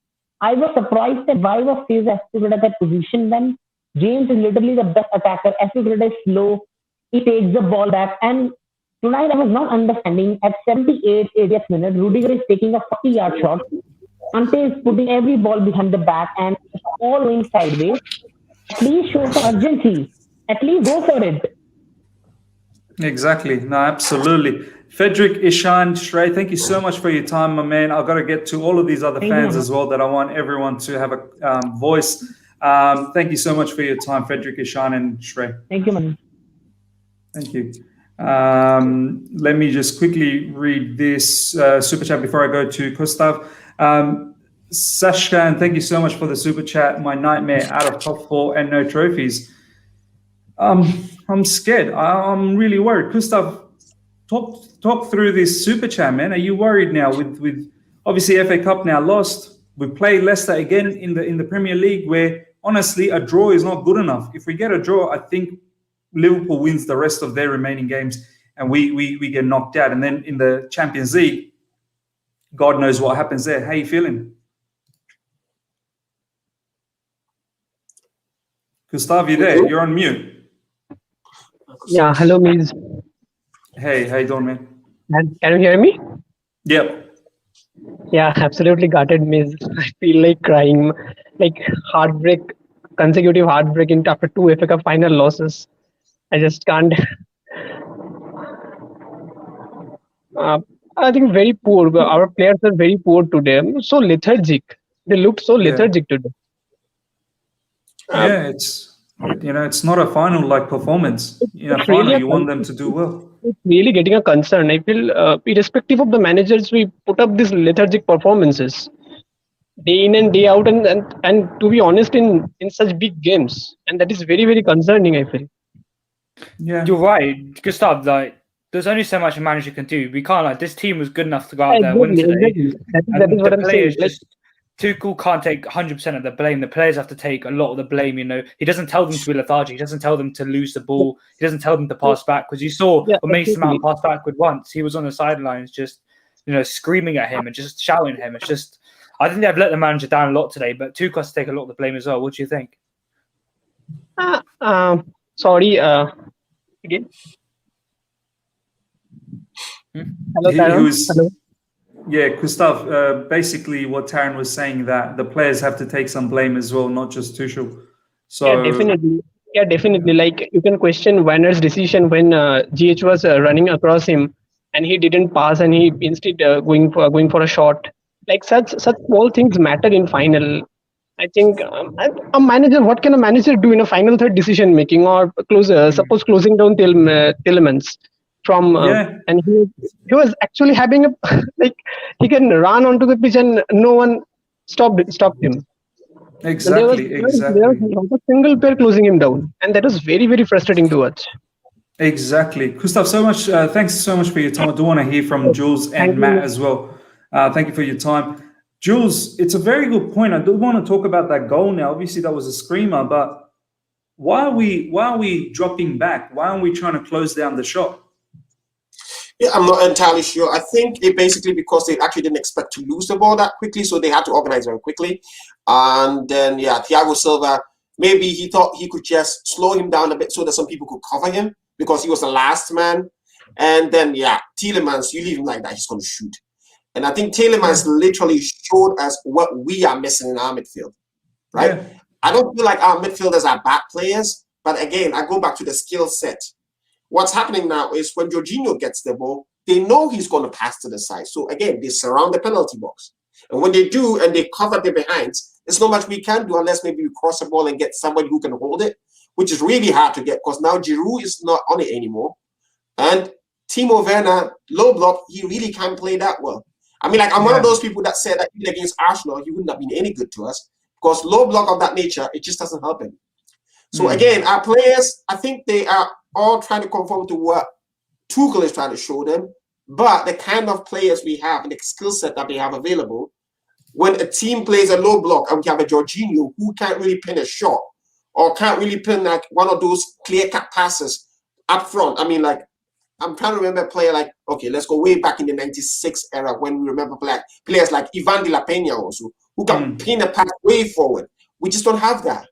K: I was surprised that why was Faze Azpilicueta at that position when James is literally the best attacker. Azpilicueta is slow. He takes the ball back. And tonight I was not understanding at 78th, 80th minute, Rudiger is taking a 40-yard shot. Ante is putting every ball behind the back and all going sideways. At least show some urgency. At least go for it.
A: Exactly. No, absolutely. Frederick, Ishan, Shrey, thank you so much for your time, my man. I've got to get to all of these other fans as well that I want everyone to have a voice. Thank you so much for your time, Frederick, Ishan, and Shrey.
K: Thank you, man.
A: Thank you. Let me just quickly read this super chat before I go to Gustav. Sashkan, thank you so much for the super chat. My nightmare out of top 4 and no trophies. I'm scared. I'm really worried. Gustav, talk through this super chat, man. Are you worried now with obviously FA Cup now lost? We play Leicester again in the Premier League, where honestly a draw is not good enough. If we get a draw, I think Liverpool wins the rest of their remaining games and we get knocked out. And then in the Champions League, God knows what happens there. How you feeling? Gustav, you there? You're on mute.
L: Yeah, hello, Miz.
A: Hey, how you doing, man?
L: Can you hear me?
A: Yep.
L: Yeah, absolutely gutted, Miz. I feel like crying, like consecutive heartbreak after 2 FA Cup final losses. I just can't. I think very poor. Our players are very poor today. So lethargic. They looked so lethargic today.
A: It's not a final-like performance. Finally, you want them to do well.
L: It's really getting a concern. I feel, irrespective of the managers, we put up these lethargic performances. day in and day out, and to be honest, in such big games, and that is very, very concerning, I feel.
A: Yeah,
B: you're right, Gustav. Like, there's only so much a manager can do. We can't, like, this team was good enough to go out there and win today.
L: Exactly. That
B: And
L: is what
B: the
L: I'm saying.
B: players just Tuchel can't take 100% of the blame. The players have to take a lot of the blame. You know, he doesn't tell them to be lethargic. He doesn't tell them to lose the ball. He doesn't tell them to pass back, because you saw
L: Yeah,
B: when Mason Mount
L: exactly.
B: passed backward once, he was on the sidelines just, screaming at him and just shouting at him. It's just, I think they've let the manager down a lot today, but Tuchel has to take a lot of the blame as well. What do you think?
L: Sorry. Again. Hello,
A: he
L: Taron.
A: was.
L: Hello.
A: Yeah, Gustav. Basically, what Taron was saying, that the players have to take some blame as well, not just Tuchel. So
L: Yeah, definitely. Yeah, definitely. Like, you can question Werner's decision when GH was running across him, and he didn't pass, and he instead going for a shot. Like, such small things matter in final. I think a manager. What can a manager do in a final third decision making, or suppose closing down Tielemans from
A: Yeah.
L: and he was actually having a like, he can run onto the pitch and no one stopped him. And there was not a single player closing him down, and that was very, very frustrating to watch.
A: Exactly. Gustav, so much. Thanks so much for your time. I do want to hear from Jules and Matt as well. Thank you for your time. Jules, it's a very good point. I do want to talk about that goal now. Obviously, that was a screamer, but why are we dropping back? Why aren't we trying to close down the shot?
M: Yeah, I'm not entirely sure. I think it basically because they actually didn't expect to lose the ball that quickly, so they had to organize very quickly. And then, Thiago Silva, maybe he thought he could just slow him down a bit so that some people could cover him because he was the last man. And then, Tielemans, you leave him like that, he's going to shoot. And I think Tielemans literally showed us what we are missing in our midfield, right? Yeah. I don't feel like our midfielders are bad players, but again, I go back to the skill set. What's happening now is when Jorginho gets the ball, they know he's going to pass to the side. So again, they surround the penalty box. And when they do and they cover the behinds, there's not much we can do unless maybe we cross the ball and get somebody who can hold it, which is really hard to get because now Giroud is not on it anymore. And Timo Werner, low block, he really can't play that well. I mean, like, I'm one of those people that said that even against Arsenal, he wouldn't have been any good to us because low block of that nature, it just doesn't help him. So again, our players, I think they are all trying to conform to what Tuchel is trying to show them, but the kind of players we have and the skill set that they have available, when a team plays a low block and we have a Jorginho who can't really pin a shot or can't really pin like one of those clear-cut passes up front. I mean, like, I'm trying to remember a player like, okay, let's go way back in the 96 era when we remember players like Ivan de la Peña also, who can pin a pass way forward. We just don't have that.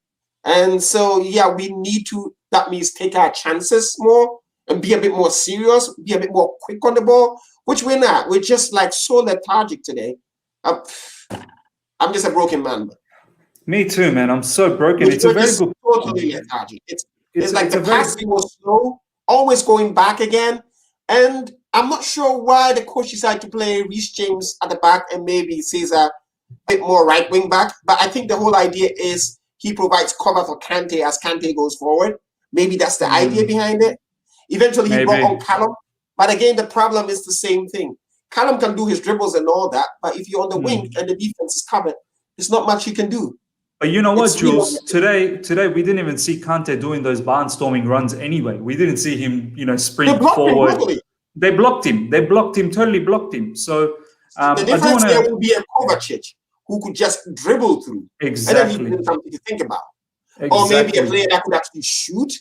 M: And so, we need to, that means take our chances more and be a bit more serious, be a bit more quick on the ball, which we're not. We're just like so lethargic today. I'm just a broken man.
A: Me too, man. I'm so broken. It's a very good
M: totally lethargic. It's like the passing was slow, always going back again. And I'm not sure why the coach decided to play Reece James at the back and maybe Caesar a bit more right wing back. But I think the whole idea is he provides cover for Kante as Kante goes forward. Maybe that's the idea behind it. Eventually, he brought on Callum. But again, the problem is the same thing. Callum can do his dribbles and all that, but if you're on the wing and the defense is covered, there's not much he can do.
A: But you know what, Jules? Today we didn't even see Kante doing those barnstorming runs anyway. We didn't see him, sprint forward. They blocked him. They blocked him, totally blocked him. So
M: the difference there will be a Kovacic who could just dribble through.
A: Exactly.
M: And then he something to think about. Exactly. Or maybe a player that could actually shoot.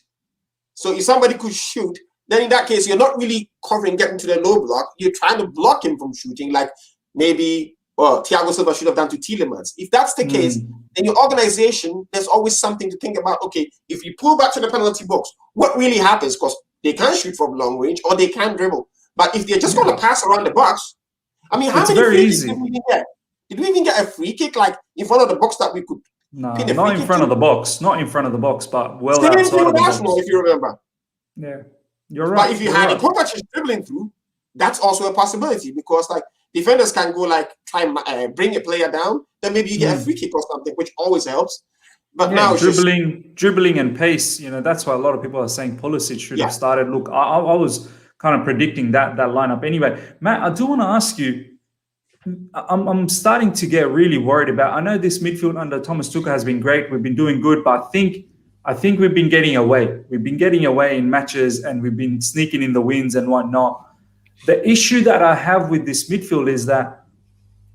M: So if somebody could shoot, then in that case, you're not really covering getting to the low block. You're trying to block him from shooting, like maybe Thiago Silva should have done to Tielemans. If that's the case, then your organization, there's always something to think about. Okay, if you pull back to the penalty box, what really happens? Because they can shoot from long range or they can dribble. But if they're just going to pass around the box, I mean, how many free kicks did we even get? Did we even get a free kick like in front of the box that we could?
A: No, not in front of the box. Not in front of the box, but well
M: outside
A: of the box.
M: If you remember.
A: Yeah, you're right.
M: But if you had a Kovacic dribbling through, that's also a possibility because like defenders can go like try and bring a player down, then maybe you get a free kick or something, which always helps. But now
A: dribbling and pace, that's why a lot of people are saying Pulisic should have started. Look, I was kind of predicting that lineup anyway. Matt, I do want to ask you, I'm starting to get really worried about. I know this midfield under Thomas Tuchel has been great. We've been doing good, but I think we've been getting away. We've been getting away in matches, and we've been sneaking in the wins and whatnot. The issue that I have with this midfield is that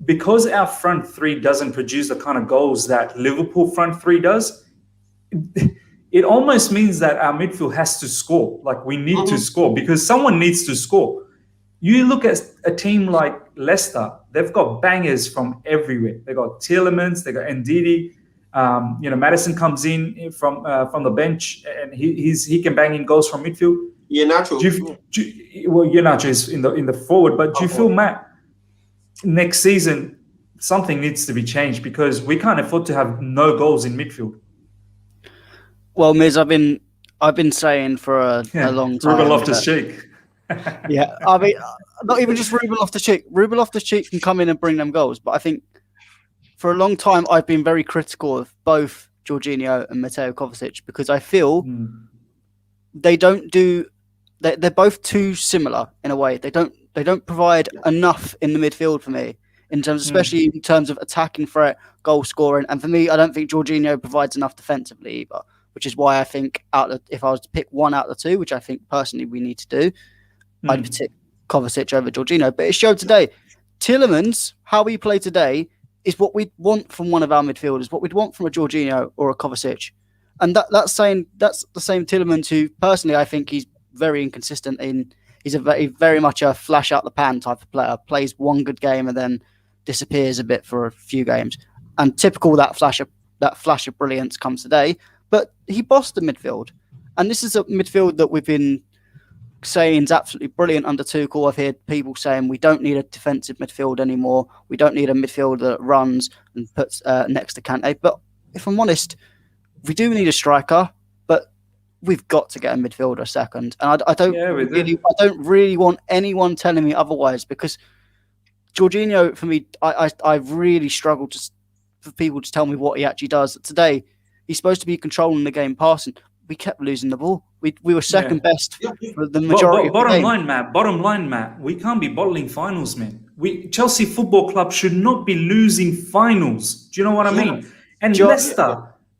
A: because our front three doesn't produce the kind of goals that Liverpool front three does, it almost means that our midfield has to score. Like, we need to score because someone needs to score. You look at a team like Leicester, they've got bangers from everywhere. They got Tielemans, they got Ndidi. Madison comes in from the bench, and he can bang in goals from midfield.
M: Iheanacho.
A: Iheanacho is in the forward, but do you feel, Matt, next season something needs to be changed because we can't afford to have no goals in midfield?
N: Well, Miz, I've been saying for a long time.
A: Ruben Loftus-Cheek.
N: Yeah, I mean, not even just Ruben Loftus-Cheek. Ruben Loftus-Cheek can come in and bring them goals, but I think for a long time I've been very critical of both Jorginho and Mateo Kovacic because I feel they don't do. They're both too similar in a way. They don't provide enough in the midfield for me in terms, especially in terms of attacking threat, goal scoring, and for me, I don't think Jorginho provides enough defensively either. Which is why I think if I was to pick one out of the two, which I think personally we need to do, I'd pick Kovacic over Jorginho. But it showed today, Tielemans, how we play today, is what we'd want from one of our midfielders, what we'd want from a Jorginho or a Kovacic. And that's the same Tielemans who, personally, I think he's very inconsistent he's very much a flash out the pan type of player, plays one good game and then disappears a bit for a few games. And typical that flash of brilliance comes today. But he bossed the midfield. And this is a midfield that we've been saying is absolutely brilliant under Tuchel. I've heard people saying we don't need a defensive midfield anymore. We don't need a midfielder that runs and puts next to Kante. But if I'm honest, we do need a striker, but we've got to get a midfielder second. And I don't really want anyone telling me otherwise because Jorginho, for me, I really struggle for people to tell me what he actually does. Today, he's supposed to be controlling the game passing. We kept losing the ball. We were second best for the majority of the game.
A: Bottom line, Matt, we can't be bottling finals, man. Chelsea Football Club should not be losing finals. Do you know what I mean? And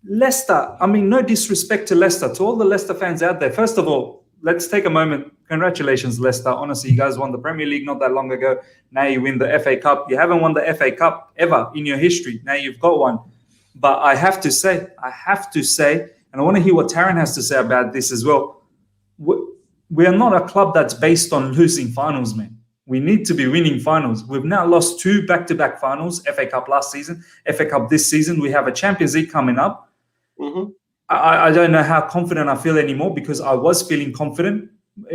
A: Leicester, I mean, no disrespect to Leicester, to all the Leicester fans out there. First of all, let's take a moment. Congratulations, Leicester. Honestly, you guys won the Premier League not that long ago. Now you win the FA Cup. You haven't won the FA Cup ever in your history. Now you've got one. But I have to say, and I want to hear what Taron has to say about this as well. We are not a club that's based on losing finals, man. We need to be winning finals. We've now lost 2 back-to-back finals, FA Cup last season, FA Cup this season. We have a Champions League coming up. I don't know how confident I feel anymore because I was feeling confident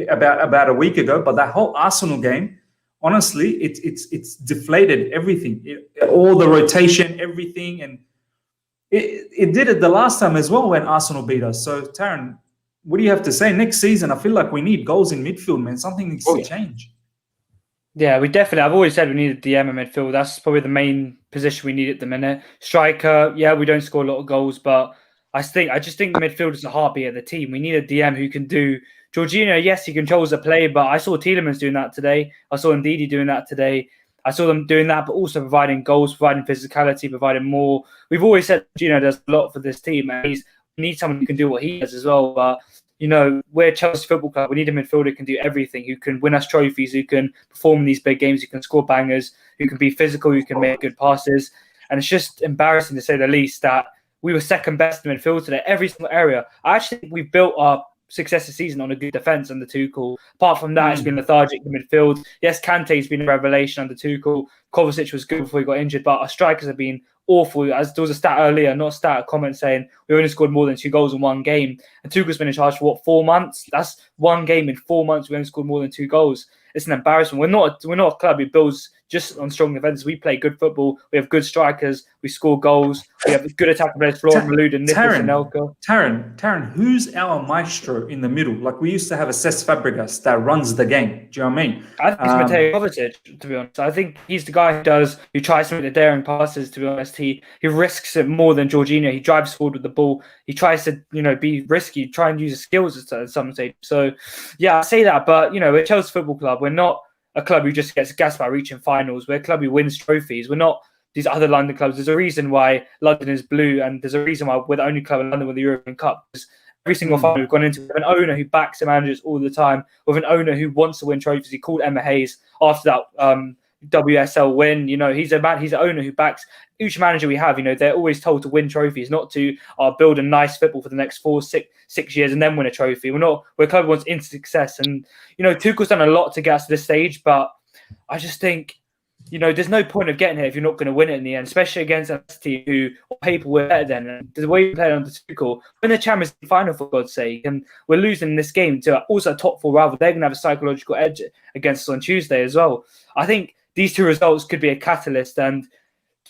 A: about a week ago. But that whole Arsenal game, honestly, it's deflated everything. All the rotation, everything, and it did it the last time as well when Arsenal beat us. So, Taron, what do you have to say? Next season, I feel like we need goals in midfield, man. Something needs to change.
B: Yeah, I've always said we need a DM in midfield. That's probably the main position we need at the minute. Striker, we don't score a lot of goals, but I just think the midfield is the heartbeat of the team. We need a DM who can do Jorginho. Yes, he controls the play, but I saw Tielemans doing that today. I saw Ndidi doing that today. I saw them doing that, but also providing goals, providing physicality, providing more. We've always said Gino does a lot for this team, and we need someone who can do what he does as well. But, we're Chelsea Football Club. We need a midfielder who can do everything, who can win us trophies, who can perform in these big games, who can score bangers, who can be physical, who can make good passes. And it's just embarrassing, to say the least, that we were second best in midfield today, every single area. I actually think we've built our success this season on a good defence under Tuchel. Apart from that, it's been lethargic in midfield. Yes, Kante's been a revelation under Tuchel. Kovacic was good before he got injured, but our strikers have been awful. As there was a stat earlier, a comment saying we only scored more than 2 goals in one game. And Tuchel's been in charge for 4 months? That's one game in 4 months we only scored more than 2 goals. It's an embarrassment. We're not a club who builds just on strong defences. We play good football. We have good strikers. We score goals. We have good attacking players. Florian Malouda, Nicholas Anelka.
A: Taron, who's our maestro in the middle? Like, we used to have a Cesc Fabregas that runs the game. Do you know what I mean?
B: I think it's Mateo Kovacic, to be honest. I think he's the guy who tries to make the daring passes, to be honest. He risks it more than Jorginho. He drives forward with the ball. He tries to, be risky, try and use his skills at some stage. So, I say that. But, we're Chelsea Football Club. We're not a club who just gets gassed by reaching finals. We're a club who wins trophies. We're not these other London clubs. There's a reason why London is blue, and there's a reason why we're the only club in London with the European Cup. Because every single final we've gone into with an owner who backs the managers all the time, with an owner who wants to win trophies. He called Emma Hayes after that WSL win. He's an owner who backs each manager we have. They're always told to win trophies, not to build a nice football for the next 4-6 years and then win a trophy. We're a club who wants instant success. And Tuchel's done a lot to get us to this stage, but I just think there's no point of getting here if you're not going to win it in the end, especially against a team who on paper we're better than. And the way we played under Tuchel, win the Champions League final for God's sake, and we're losing this game to also a top 4 rival. They're going to have a psychological edge against us on Tuesday as well. I think these 2 results could be a catalyst, and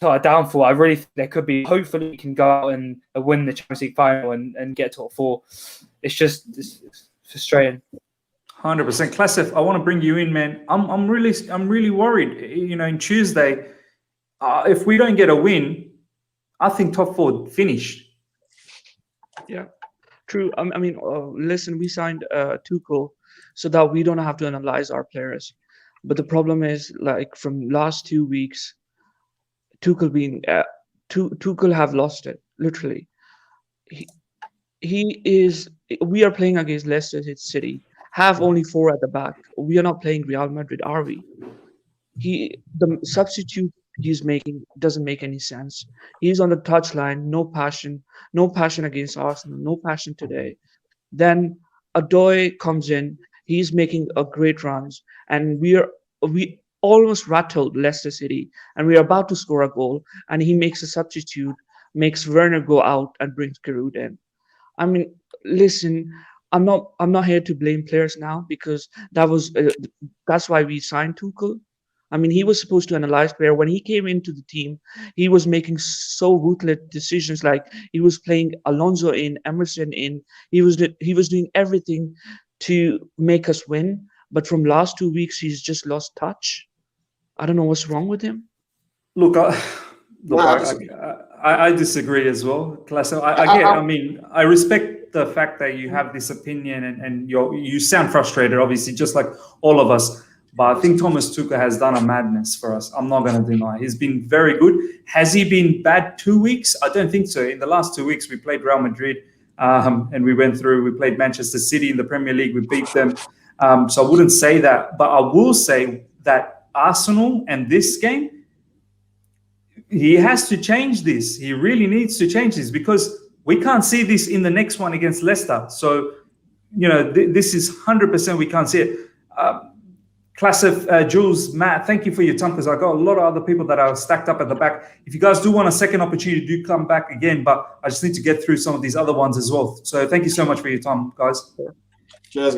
B: to our downfall, I really think there could be. Hopefully, we can go out and win the Champions League final and get top 4. It's frustrating.
A: 100%. Classif, I want to bring you in, man. I'm really worried. In Tuesday, if we don't get a win, I think top 4 finished.
O: Yeah, true. Listen, we signed Tuchel so that we don't have to analyze our players. But the problem is, like, from last 2 weeks, Tuchel have lost it, literally. We are playing against Leicester City, have only 4 at the back. We are not playing Real Madrid, are we? The substitute he's making doesn't make any sense. He's on the touchline, no passion against Arsenal, no passion today. Then Adoy comes in, he's making a great runs, and we almost rattled Leicester City, and we are about to score a goal, and he makes a substitute, makes Werner go out and brings Giroud in. Listen, I'm not here to blame players now, because that's why we signed Tuchel. He was supposed to analyze player. When he came into the team, he was making so ruthless decisions, like he was playing Alonso in, Emerson in. He was doing everything to make us win. But from last 2 weeks, he's just lost touch. I don't know what's wrong with him.
A: Look, I disagree as well, Class. I respect the fact that you have this opinion and you sound frustrated, obviously, just like all of us. But I think Thomas Tuchel has done a madness for us. I'm not going to deny. He's been very good. Has he been bad 2 weeks? I don't think so. In the last 2 weeks, we played Real Madrid and we played Manchester City in the Premier League. We beat them. So I wouldn't say that. But I will say that Arsenal and this game, he has to change this. He really needs to change this, because we can't see this in the next one against Leicester. So, this is 100% we can't see it. Jules, Matt, thank you for your time, because I got a lot of other people that are stacked up at the back. If you guys do want a second opportunity, do come back again, but I just need to get through some of these other ones as well. So thank you so much for your time, guys.
N: Cheers.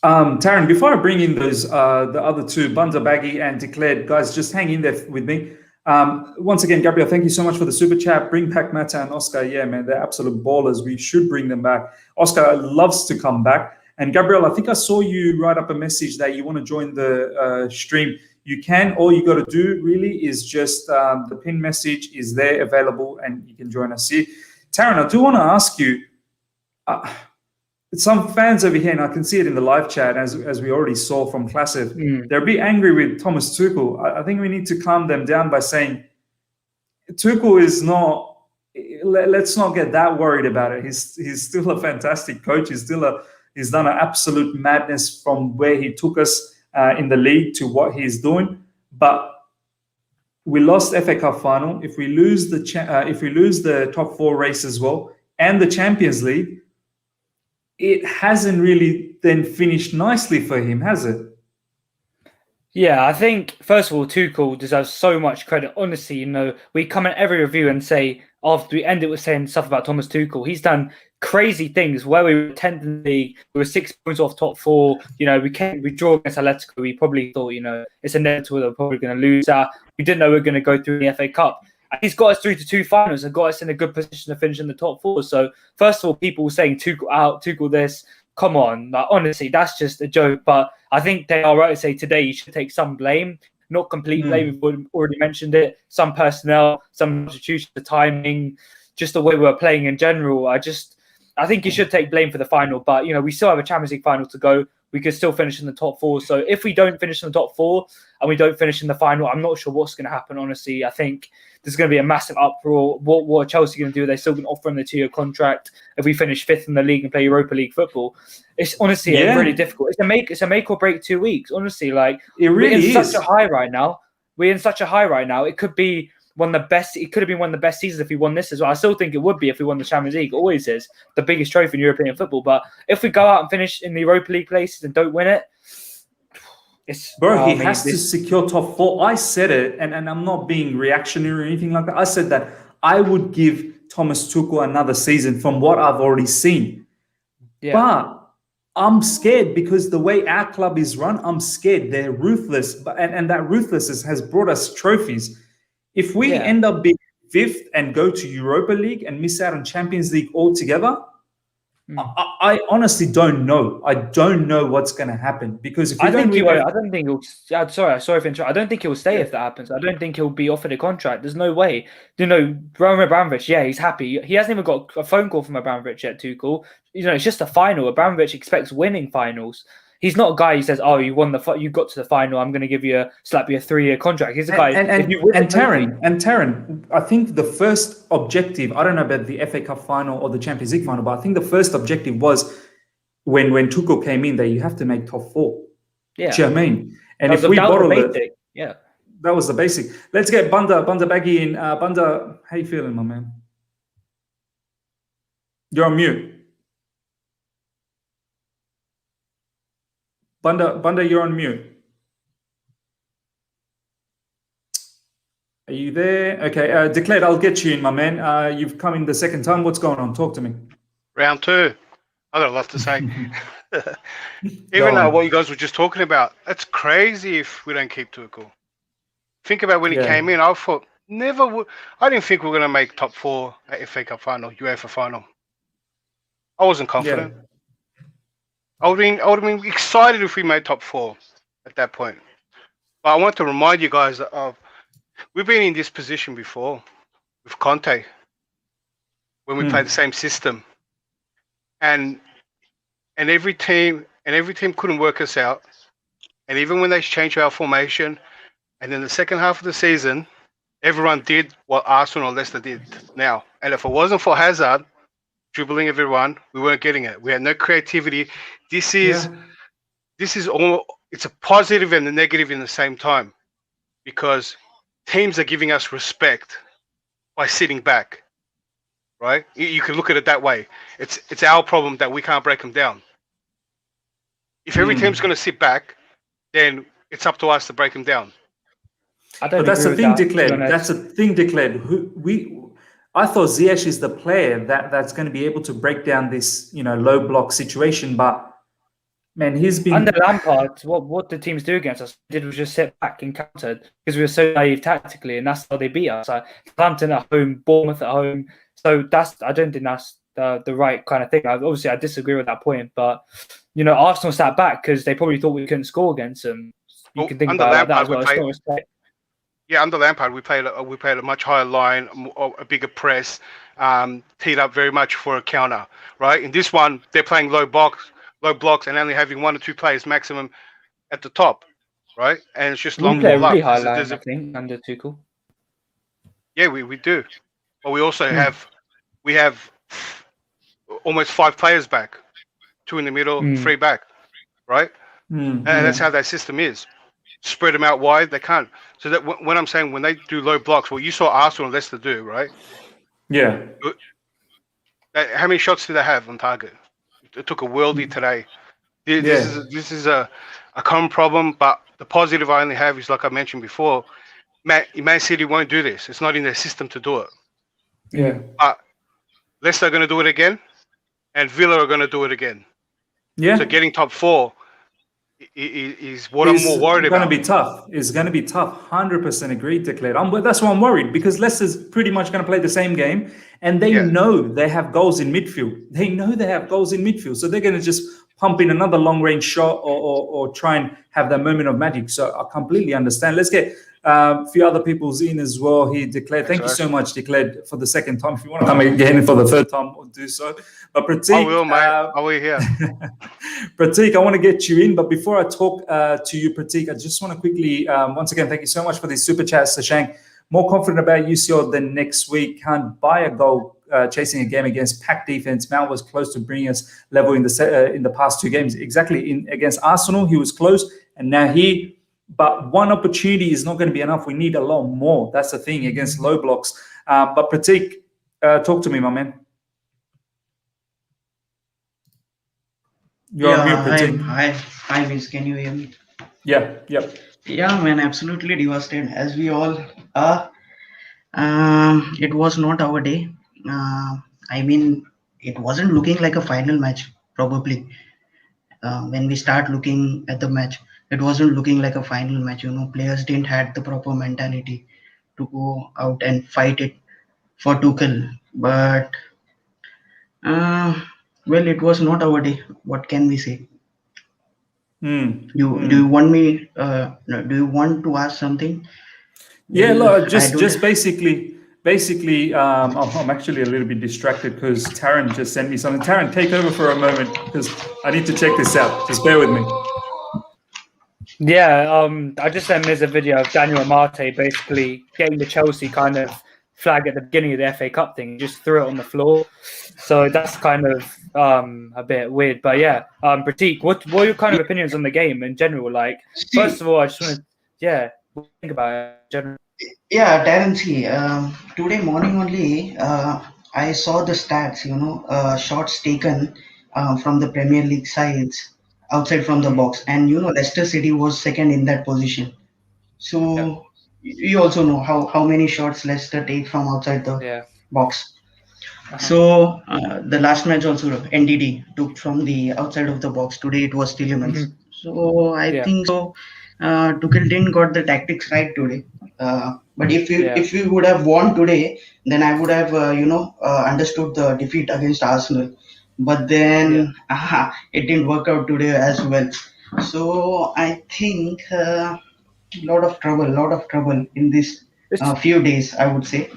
A: Taron, before I bring in those the other 2, Bunza Baggy and Declared, guys, just hang in there with me. Once again, Gabriel, thank you so much for the super chat. Bring back Mata and Oscar. Yeah, man, they're absolute ballers. We should bring them back. Oscar loves to come back. And Gabriel, I think I saw you write up a message that you want to join the stream. You can. All you got to do really is just the pin message is there available, and you can join us here. Taron, I do want to ask you. Some fans over here, and I can see it in the live chat, as we already saw from Classic, they're a bit angry with Thomas Tuchel. I think we need to calm them down by saying Tuchel is not. Let's not get that worried about it. He's still a fantastic coach. He's done an absolute madness from where he took us in the league to what he's doing. But we lost FA Cup final. If we lose the top 4 race as well and the Champions League, it hasn't really then finished nicely for him, has it?
B: Yeah, I think, first of all, Tuchel deserves so much credit. Honestly, we come in every review and say, after we end it with saying stuff about Thomas Tuchel, he's done crazy things where we were 10th in the league, we were 6 points off top 4. We draw against Atletico. We probably thought, it's inevitable that we're probably going to lose that. We didn't know we were going to go through the FA Cup. And he's got us through to 2 finals and got us in a good position to finish in the top 4. So, first of all, people saying Tuchel out, Tuchel this, come on. Honestly, that's just a joke. But I think they are right to say today you should take some blame. Not complete blame, we've already mentioned it. Some personnel, some substitutions, the timing, just the way we were playing in general. I think you should take blame for the final. But, we still have a Champions League final to go. we could still finish in the top 4. So if we don't finish in the top 4 and we don't finish in the final, I'm not sure what's going to happen, honestly. I think there's going to be a massive uproar. What are Chelsea going to do? They're still going to offer him the 2-year contract if we finish 5th in the league and play Europa League football. It's honestly really difficult. It's a make or break 2 weeks, honestly. Like,
A: it really
B: we're in
A: is.
B: such a high right now. We're in such a high right now. It could be one of the best. It could have been one of the best seasons if we won this as well. I still think it would be if we won the Champions League. It always is the biggest trophy in European football. But if we go out and finish in the Europa League places and don't win it, it's
A: he has to secure top 4. I said it, and I'm not being reactionary or anything like that. I said that I would give Thomas Tuchel another season from what I've already seen.
B: Yeah.
A: But I'm scared because the way our club is run, I'm scared. They're ruthless, and that ruthlessness has brought us trophies. If we end up being 5th and go to Europa League and miss out on Champions League altogether, I honestly don't know. I don't know what's going to happen because if
B: I don't think he'll. Sorry for interrupting. I don't think he'll stay if that happens. I don't think he'll be offered a contract. There's no way. Roman Abramovich, he's happy. He hasn't even got a phone call from Abramovich yet, Tuchel. It's just a final. Abramovich expects winning finals. He's not a guy who says, "Oh, you won you got to the final. I'm going to slap you a 3-year contract." He's a guy.
A: Taron, I think the first objective. I don't know about the FA Cup final or the Champions League final, but I think the first objective was when Tuchel came in that you have to make top 4.
B: Yeah,
A: do you know what I mean? And if we bottle it, that was the basic. Let's get Bunda Baggy in. Bunda, how you feeling, my man? You're on mute. Bunda, you're on mute. Are you there? Okay, Declared, I'll get you in, my man. You've come in the second time. What's going on? Talk to me.
F: Round 2. I got a lot to say. Even though what you guys were just talking about, it's crazy if we don't keep Tuchel. Think about when he came in. I thought I didn't think we were going to make top 4 at FA Cup final, UEFA final. I wasn't confident. Yeah. I would have been excited if we made top 4 at that point. But I want to remind you guys of we've been in this position before with Conte when we played the same system, and every team couldn't work us out. And even when they changed our formation, and in the second half of the season, everyone did what Arsenal or Leicester did now. And if it wasn't for Hazard dribbling everyone, we weren't getting it. We had no creativity. This is all. It's a positive and a negative in the same time, because teams are giving us respect by sitting back, right? You can look at it that way. It's our problem that we can't break them down. If every team's going to sit back, then it's up to us to break them down.
A: But that's the thing, Declared. That's the thing, Declared. I thought Ziyech is the player that's going to be able to break down this, low block situation. But man, he's been
B: under Lampard. What the teams do against us did was just sit back and countered because we were so naive tactically, and that's how they beat us. Like Southampton at home, Bournemouth at home. So I don't think that's the right kind of thing. Obviously, I disagree with that point, but Arsenal sat back because they probably thought we couldn't score against them. You can think about that as well.
F: Yeah, under Lampard, we played a much higher line, a bigger press, teed up very much for a counter. Right. In this one, they're playing low blocks, and only having 1 or 2 players maximum at the top. Right, and it's just long ball up.
B: Really high line, I think, under Tuchel.
F: Yeah, we do, but we also have almost 5 players back, 2 in the middle, 3 back. Right, and that's how that system is. Spread them out wide, they can't. So that when I'm saying when they do low blocks, well, you saw Arsenal and Leicester do, right?
A: Yeah.
F: How many shots do they have on target? It took a worldie today. This is a common problem, but the positive I only have is, like I mentioned before, Man City won't do this. It's not in their system to do it.
A: Yeah.
F: But Leicester are going to do it again, and Villa are going to do it again.
A: Yeah.
F: So getting top 4 is what I'm more worried about.
A: It's going to be tough. 100% agreed, Declared. That's why I'm worried, because Leicester's pretty much going to play the same game, and they know they have goals in midfield. So they're going to just pump in another long-range shot or try and have that moment of magic. So I completely understand. Let's get a few other people's in as well here, Declared. Thank you so much, Declared, for the second time. If you want to come again for the third time, we'll do so. But Pratik,
F: I will, mate. I will here.
A: Pratik, I want to get you in, but before I talk to you, Pratik, I just want to quickly, once again, thank you so much for these super chats, Sashank. More confident about UCL than next week. Can't buy a goal chasing a game against packed defense. Mount was close to bringing us level in the past 2 games. Exactly, against Arsenal, he was close, and now but one opportunity is not going to be enough. We need a lot more. That's the thing against low blocks. But Pratik, talk to me, my man. You're on mute, Pratik.
P: Hi, Viz. Can you hear me?
A: Yeah, yep.
P: Yeah, man, absolutely devastated, as we all are. It was not our day. I mean, it wasn't looking like a final match, probably. When we start looking at the match, it wasn't looking like a final match. Players didn't have the proper mentality to go out and fight it for Tuchel. But, well, it was not our day. What can we say? Do you want me? Do you want to ask something?
A: Yeah, look, just basically, I'm actually a little bit distracted because Taron just sent me something. Taron, take over for a moment because I need to check this out. Just bear with me.
B: Yeah, I just sent Miz a video of Daniel Amate basically getting the Chelsea kind of flag at the beginning of the FA Cup thing, just threw it on the floor. So that's kind of a bit weird. But yeah, Pratik, what are your kind of opinions on the game in general? Like, first of all, I just want to, what do you think about it in general?
P: Yeah, Darren, see, today morning only, I saw the stats, shots taken from the Premier League sides outside from the box. And, Leicester City was second in that position. So you also know how many shots Leicester take from outside the box. So the last match also NDD took from the outside of the box. Today it was Tielemans. So I think so. Tuchel didn't got the tactics right today. But if we would have won today, then I would have understood the defeat against Arsenal. But then it didn't work out today as well. So I think a lot of trouble in this few days, I would say.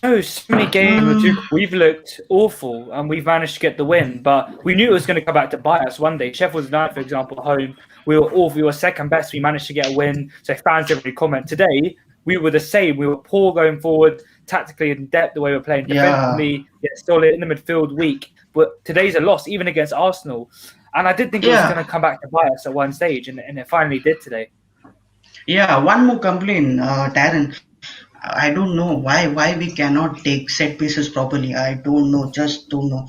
B: So many games we've looked awful and we've managed to get the win, but we knew it was going to come back to bite us one day. Sheffield United, for example, home, we were awful. We were second best. We managed to get a win. So fans didn't really comment. Today, we were the same. We were poor going forward, tactically in depth, the way we were playing defensively, solid in the midfield, weak. But today's a loss, even against Arsenal. And I did think it was going to come back to bite us at one stage, and it finally did today.
P: Yeah, one more complaint, Taron. I don't know why we cannot take set pieces properly. I don't know, just don't know.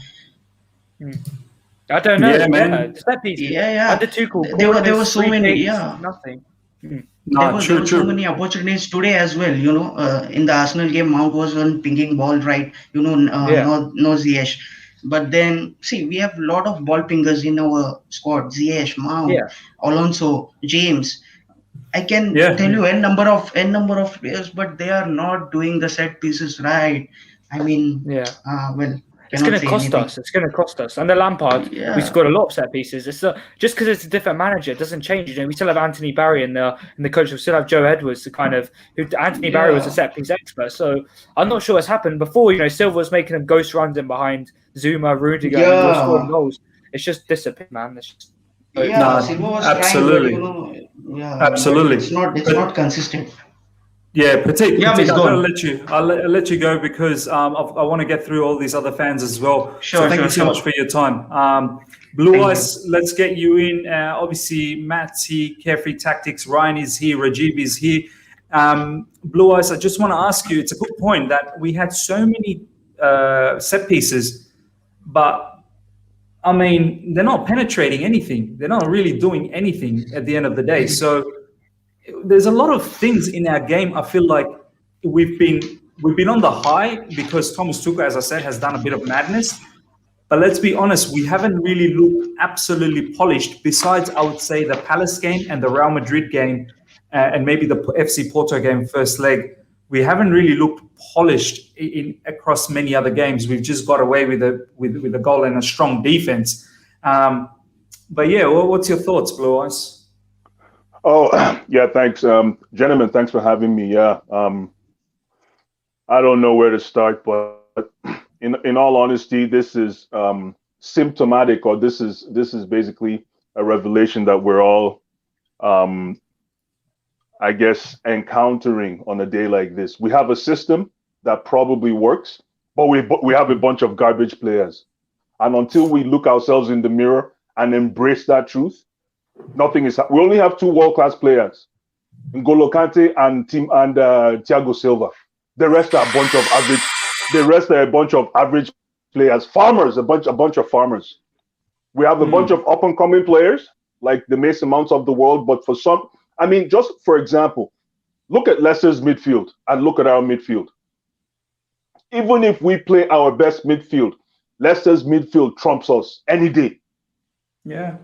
B: I don't know.
A: Yeah, man.
B: Set pieces.
P: Yeah.
B: Under Tuchel,
P: there were so many.
B: Nothing.
P: There were so many opportunities today as well. In the Arsenal game, Mount was on pinging ball right. No Ziyech. But then, see, we have a lot of ball pingers in our squad. Ziyech, Mount, Alonso, James. I can tell you n number of players, but they are not doing the set pieces right. I mean, well,
B: it's going to cost us. It's going to cost us. Under Lampard, we scored a lot of set pieces. It's just because it's a different manager, it doesn't change. We still have Anthony Barry in the coach. We still have Joe Edwards, Anthony Barry was a set piece expert. So I'm not sure what's happened before. Silva was making them ghost runs in behind Zuma, Rudiger, and we were scoring goals. It's just disappeared, man. It's just,
P: Silva was
A: absolutely.
P: trying, but,
A: absolutely.
P: It's not consistent.
A: Yeah, Pratik,
P: I'll
A: let you go because I want to get through all these other fans as well. So thank you so much for your time. Blue Eyes, let's get you in. Obviously, Matt's here, Carefree Tactics, Ryan is here, Rajiv is here. Blue Eyes, I just want to ask you, it's a good point that we had so many set pieces, but I mean, they're not penetrating anything. They're not really doing anything at the end of the day. So there's a lot of things in our game. I feel like we've been on the high because Thomas Tuchel, as I said, has done a bit of madness. But let's be honest, we haven't really looked absolutely polished. Besides, I would say the Palace game and the Real Madrid game, and maybe the FC Porto game first leg. We haven't really looked polished across many other games. We've just got away with a goal and a strong defense. But yeah, what's your thoughts, Blue Eyes?
Q: Oh, yeah, thanks. Gentlemen, thanks for having me. Yeah, I don't know where to start, but in all honesty, this is symptomatic, or this is basically a revelation that we're all, I guess, encountering on a day like this. We have a system that probably works, but we have a bunch of garbage players, and until we look ourselves in the mirror and embrace that truth, nothing is. We only have 2 world-class players, N'Golo Kante and Thiago Silva. The rest are a bunch of average. The rest are a bunch of average players, farmers, a bunch of farmers. We have a bunch of up-and-coming players like the Mason Mounts of the world, but for some, I mean, just for example, look at Leicester's midfield and look at our midfield. Even if we play our best midfield, Leicester's midfield trumps us any day.
A: Yeah.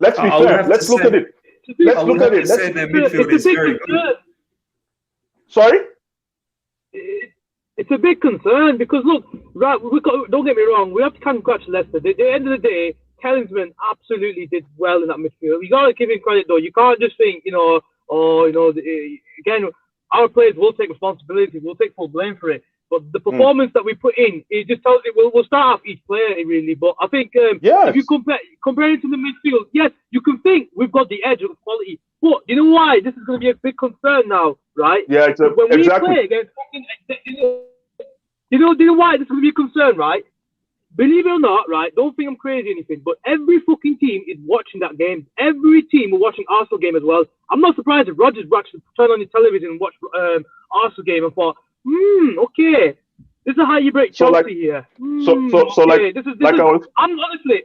Q: Let's be fair. Let's look at it. Let's look at it.
A: Their midfield is very good.
Q: Sorry?
R: It's a big concern because look, right? Don't get me wrong. We have to congratulate Leicester. At the end of the day, Tielemans absolutely did well in that midfield. You got to give him credit though. You can't just think, again, our players will take responsibility. We'll take full blame for it. But the performance that we put in, it just tells you we'll start off each player really. But I think if you compare it to the midfield, yes, you can think we've got the edge of quality. But you know why? This is going to be a big concern now, right?
Q: Yeah,
R: when we play against fucking, you know why this is going to be a concern, right? Believe it or not, right? Don't think I'm crazy or anything, but every fucking team is watching that game. Every team are watching Arsenal game as well. I'm not surprised if Rodgers actually turned on his television and watched Arsenal game and thought, okay, this is how you break Chelsea here. Okay. I'm honestly,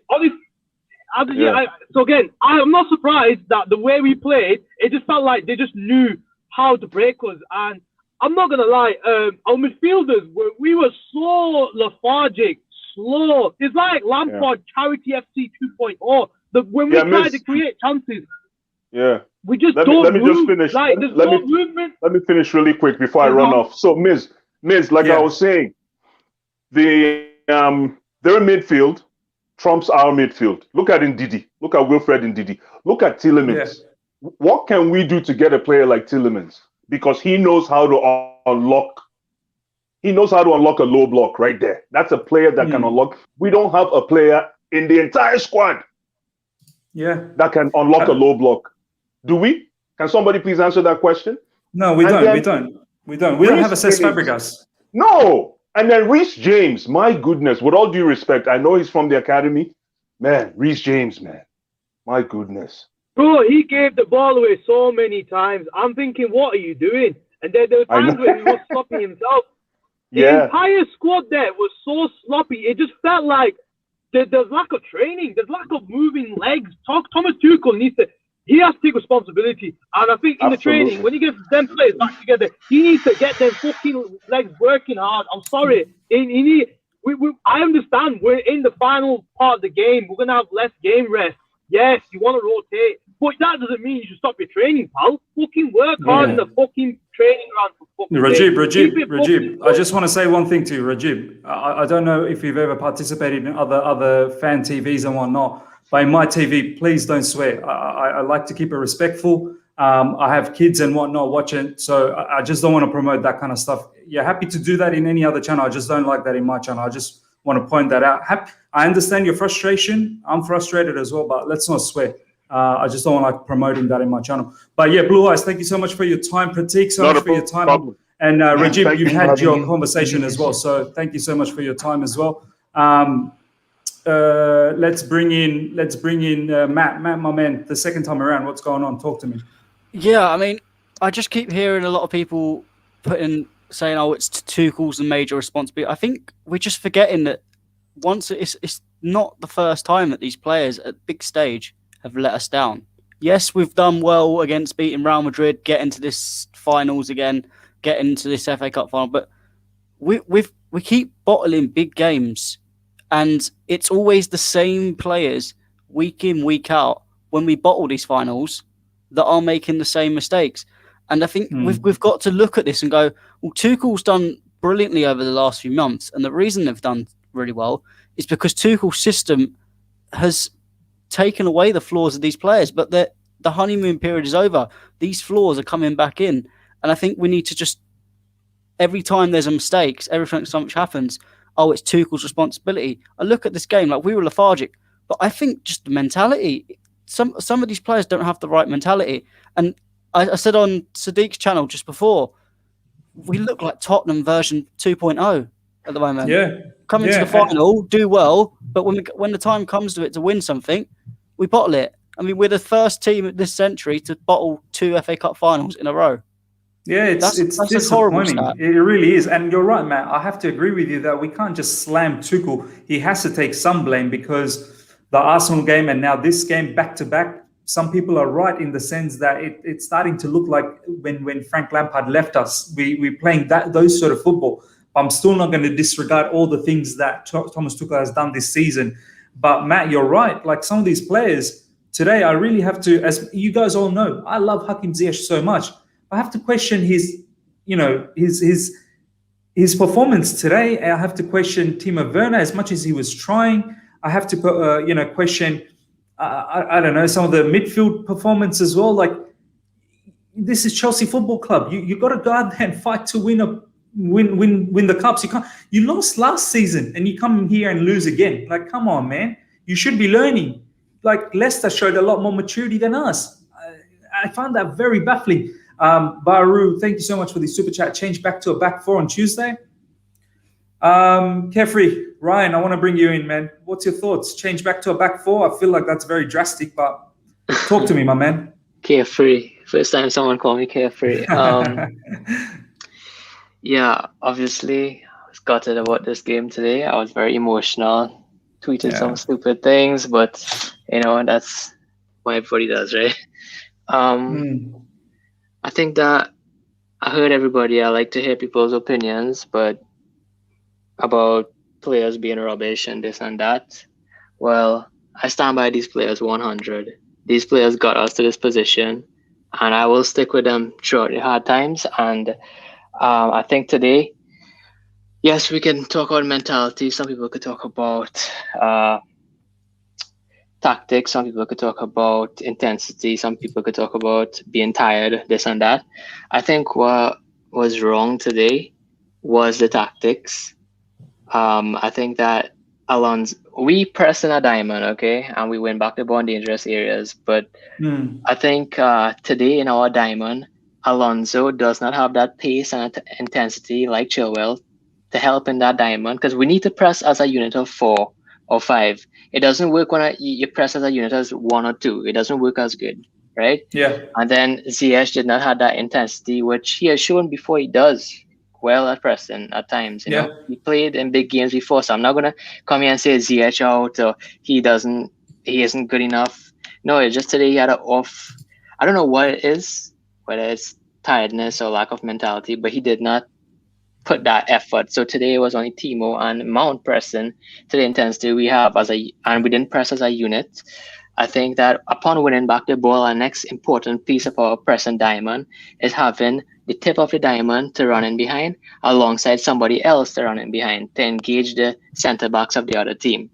R: so again, I'm not surprised that the way we played, it just felt like they just knew how to break us. And I'm not gonna lie, our midfielders we were so lethargic, slow. It's like Lampard Charity FC 2.0. When we try to create chances, we just
Q: let
R: don't
Q: me
R: move.
Q: just finish.
R: Like, there's no movement.
Q: Let me finish really quick before I run off. So, Miz, like I was saying, their midfield trumps our midfield. Look at Ndidi. Look at Wilfred Ndidi. Look at Tielemans. What can we do to get a player like Tielemans? Because he knows how to unlock. He knows how to unlock a low block right there. That's a player that can unlock. We don't have a player in the entire squad that can unlock a low block. Do we? Can somebody please answer that question?
A: No, we don't. We don't have a Cesc Fabregas.
Q: No. And then Reece James, my goodness, with all due respect, I know he's from the academy. Man, Reece James, man. My goodness.
R: Bro, he gave the ball away so many times. I'm thinking, what are you doing? And then there were times where he was sloppy himself. The entire squad there was so sloppy. It just felt like there's lack of training. There's lack of moving legs. Thomas Tuchel he has to take responsibility. And I think in the training, when he gets them players back together, he needs to get them fucking legs working hard. I'm sorry. I understand we're in the final part of the game. We're going to have less game rest. Yes, you want to rotate. But that doesn't mean you should stop your training, pal. Fucking work hard in the fucking training ground for fucking
A: Rajib, I just want to say one thing to you, Rajib. I don't know if you've ever participated in other fan TVs and whatnot, but in my TV, please don't swear. I like to keep it respectful. I have kids and whatnot watching, so I just don't want to promote that kind of stuff. You're happy to do that in any other channel. I just don't like that in my channel. I just want to point that out. I understand your frustration. I'm frustrated as well, but let's not swear. I just don't like promoting that in my channel. But yeah, Blue Eyes, thank you so much for your time. Pratik, so much for your time.
Q: Problem.
A: And Rajib, you've had your conversation as well. So thank you so much for your time as well. Let's bring in Matt. Matt, my man, the second time around, what's going on? Talk to me.
N: Yeah, I mean, I just keep hearing a lot of people saying, "Oh, it's Tuchel's the major responsibility." I think we're just forgetting that once it's not the first time that these players at big stage have let us down. Yes, we've done well against beating Real Madrid, get into this finals again, get into this FA Cup final, but we keep bottling big games, and it's always the same players week in, week out when we bottle these finals that are making the same mistakes. And I think we've got to look at this and go, well, Tuchel's done brilliantly over the last few months, and the reason they've done really well is because Tuchel's system has taken away the flaws of these players, but the honeymoon period is over. These flaws are coming back in, and I think we need to just, every time there's a mistake, every time something happens, oh, it's Tuchel's responsibility. I look at this game like we were lethargic, but I think just the mentality. Some of these players don't have the right mentality, and I said on Sadiq's channel just before, we look like Tottenham version 2.0 at the moment.
A: Yeah,
N: come into the final, do well, but when the time comes to it to win something, we bottle it. I mean, we're the first team this century to bottle 2 FA Cup finals in a row.
A: Yeah, it's
N: that's a horrible
A: disappointing.
N: stat.
A: It really is. And you're right, Matt. I have to agree with you that we can't just slam Tuchel. He has to take some blame because the Arsenal game and now this game back to back, some people are right in the sense that it's starting to look like when Frank Lampard left us, we're playing those sort of football. I'm still not going to disregard all the things that Thomas Tuchel has done this season. But Matt, you're right. Like some of these players today, I really have to, as you guys all know, I love Hakim Ziyech so much. I have to question his performance today. I have to question Timo Werner as much as he was trying. I have to question I don't know, some of the midfield performance as well. Like this is Chelsea Football Club. You got to go out there and fight to win the cups. You lost last season and you come here and lose again. Like come on, man. You should be learning. Like Leicester showed a lot more maturity than us. I found that very baffling. Baru, thank you so much for the super chat. Change back to a back 4 on Tuesday. Carefree, Ryan, I want to bring you in, man. What's your thoughts? Change back to a back 4? I feel like that's very drastic, but talk to me, my man.
S: Carefree. First time someone called me Carefree. Yeah, obviously, I was gutted about this game today. I was very emotional, tweeted some stupid things, but that's what everybody does, right? I think that I heard everybody. I like to hear people's opinions, but about players being rubbish and this and that. Well, I stand by these players 100. These players got us to this position, and I will stick with them throughout the hard times. And I think today, yes, we can talk about mentality. Some people could talk about tactics. Some people could talk about intensity. Some people could talk about being tired, this and that. I think what was wrong today was the tactics. I think that Alonso, we press in a diamond, okay, and we went back the ball in dangerous areas. But I think today in our diamond, Alonso does not have that pace and intensity like Chilwell to help in that diamond, because we need to press as a unit of 4 or 5. It doesn't work when you press as a unit as 1 or 2. It doesn't work as good, right?
A: Yeah.
S: And then Ziyech did not have that intensity, which he has shown before he does well at pressing at times. You know, he played in big games before, so I'm not gonna come here and say Ziyech out or he isn't good enough. No, it's just today he had an off. I don't know what it is, whether it's tiredness or lack of mentality, but he did not put that effort. So today it was only Timo and Mount pressing to the intensity we have and we didn't press as a unit. I think that upon winning back the ball, our next important piece of our pressing diamond is having the tip of the diamond to run in behind alongside somebody else to run in behind to engage the center backs of the other team.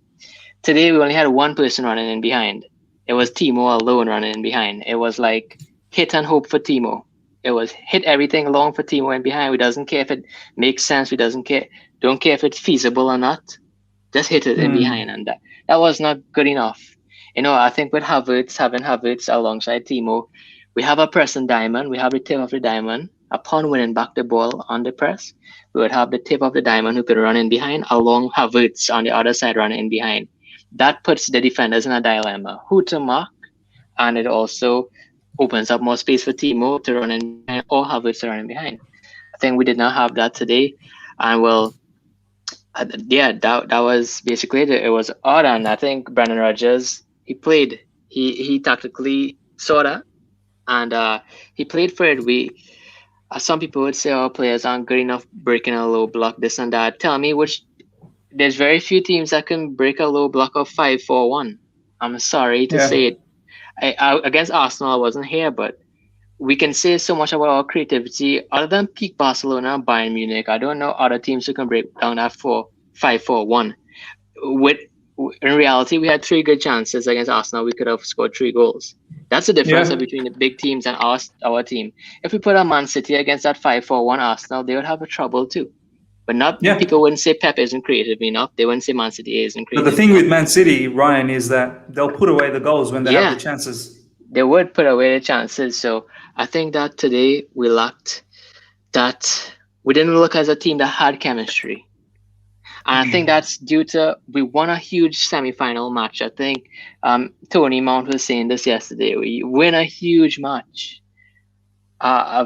S: Today, we only had one person running in behind. It was Timo alone running in behind. It was like hit and hope for Timo. It was hit everything long for Timo in behind. We doesn't care if it makes sense. We don't care if it's feasible or not. Just hit it in behind, and that was not good enough. I think with having Havertz alongside Timo, we have a pressing diamond. We have the tip of the diamond. Upon winning back the ball on the press, we would have the tip of the diamond who could run in behind, along Havertz on the other side running in behind. That puts the defenders in a dilemma. Who to mark, and it also opens up more space for Timo to run in behind or Havertz to run in behind. I think we did not have that today, and that was basically it. It was odd, and I think Brendan Rodgers, he played. He tactically saw that, and he played for it. Some people would say our players aren't good enough breaking a low block, this and that. Tell me there's very few teams that can break a low block of 5-4-1. I'm sorry to say it. Against Arsenal, I wasn't here, but we can say so much about our creativity. Other than peak Barcelona and Bayern Munich, I don't know other teams who can break down that 5-4-1. In reality, we had 3 good chances against Arsenal. We could have scored 3 goals. That's the difference between the big teams and our team. If we put a Man City against that 5-4-1 Arsenal, they would have a trouble too. But not people wouldn't say Pep isn't creative enough. They wouldn't say Man City isn't
A: But
S: creative
A: the thing
S: enough.
A: with Man City, Ryan, is that they'll put away the goals when they have the chances.
S: They would put away the chances. So I think that today we lacked that. We didn't look as a team that had chemistry. And I think that's due to we won a huge semi-final match. I think Tony Mount was saying this yesterday. We win a huge match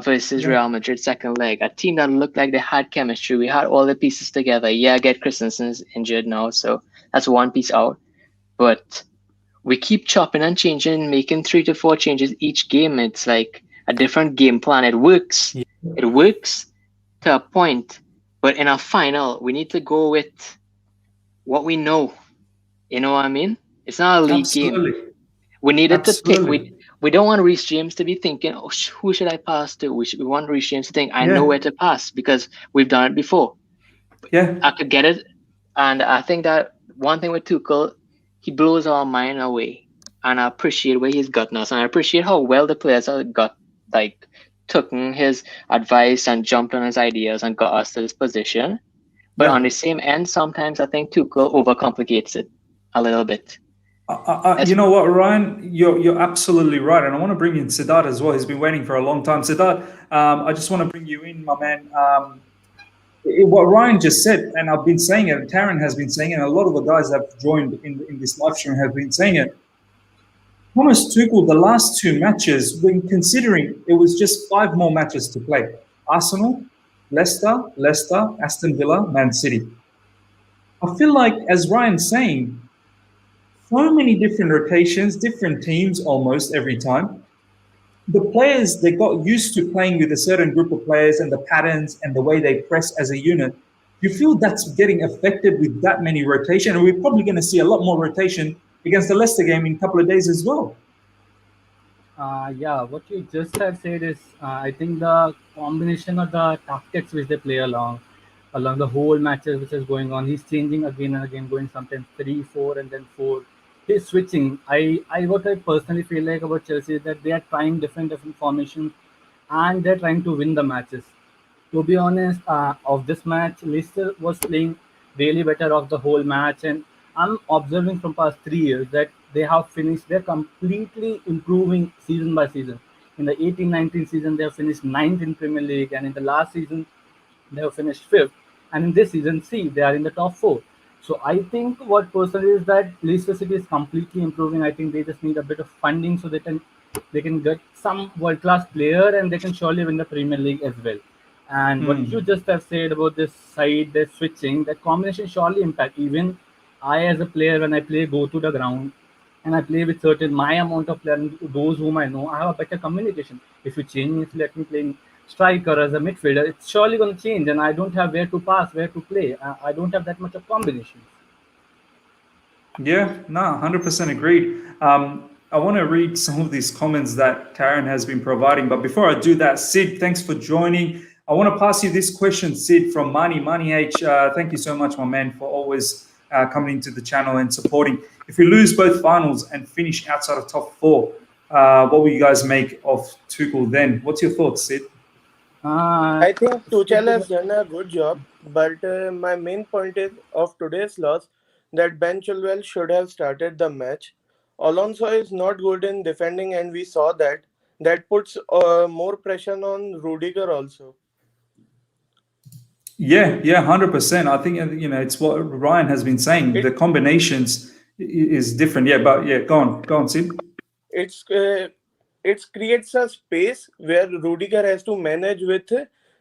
S: versus Real Madrid second leg. A team that looked like they had chemistry. We had all the pieces together. Yeah, Get Christensen's injured now, so that's one piece out. But we keep chopping and changing, making 3 to 4 changes each game. It's like a different game plan. It works. It works to a point. But in a final, we need to go with what we know. You know what I mean? It's not a league game. We needed to pick. We don't want Reece James to be thinking, oh, who should I pass to? We want Reece James to think, I know where to pass because we've done it before.
A: Yeah.
S: I could get it. And I think that one thing with Tuchel, he blows our mind away. And I appreciate where he's gotten us. And I appreciate how well the players have taken his advice and jumped on his ideas and got us to this position. But on the same end, sometimes I think Tuchel overcomplicates it a little bit.
A: You know what, Ryan? You're absolutely right. And I want to bring in Siddharth as well. He's been waiting for a long time. Siddharth, I just want to bring you in, my man. What Ryan just said, and I've been saying it, Taron has been saying it, and a lot of the guys that have joined in this live stream have been saying it. Thomas Tuchel, the last 2 matches, when considering it was just 5 more matches to play. Arsenal, Leicester, Aston Villa, Man City. I feel like, as Ryan's saying, so many different rotations, different teams almost every time. The players, they got used to playing with a certain group of players and the patterns and the way they press as a unit. You feel that's getting affected with that many rotation, and we're probably going to see a lot more rotation against the Leicester game in a couple of days as well.
T: Yeah, what you just have said is, I think the combination of the tactics which they play along the whole matches which is going on, he's changing again and again, going sometimes 3-4 and then 4. He's switching. What I personally feel like about Chelsea is that they are trying different formations and they're trying to win the matches. To be honest, of this match, Leicester was playing really better of the whole match, and I'm observing from past 3 years that they have finished, they're completely improving season by season. In the 18-19 season, they have finished 9th in Premier League, and in the last season, they have finished 5th. And in this season, they are in the top 4. So I think what personally is that Leicester City is completely improving. I think they just need a bit of funding so they can get some world-class player and they can surely win the Premier League as well. And what you just have said about this side, they're switching, that combination surely impact. Even I, as a player, when I go to the ground and I play with my amount of players, those whom I know, I have a better communication. If you change me, if you let me play striker as a midfielder, it's surely going to change, and I don't have where to pass, where to play. I don't have that much of combination.
A: Yeah, no, 100% agreed. I want to read some of these comments that Taron has been providing, but before I do that, Sid, thanks for joining. I want to pass you this question, Sid, from Money H. Thank you so much, my man, for always coming into the channel and supporting. If we lose both finals and finish outside of top 4, what will you guys make of Tuchel then? What's your thoughts, Sid?
U: I think Tuchel has done a good job, but my main point is of today's loss that Ben Chilwell should have started the match. Alonso is not good in defending, and we saw that. That puts more pressure on Rudiger also.
A: Yeah, 100%. I think, it's what Ryan has been saying. The combinations is different. Yeah, but go on, Sid.
U: It creates a space where Rudiger has to manage with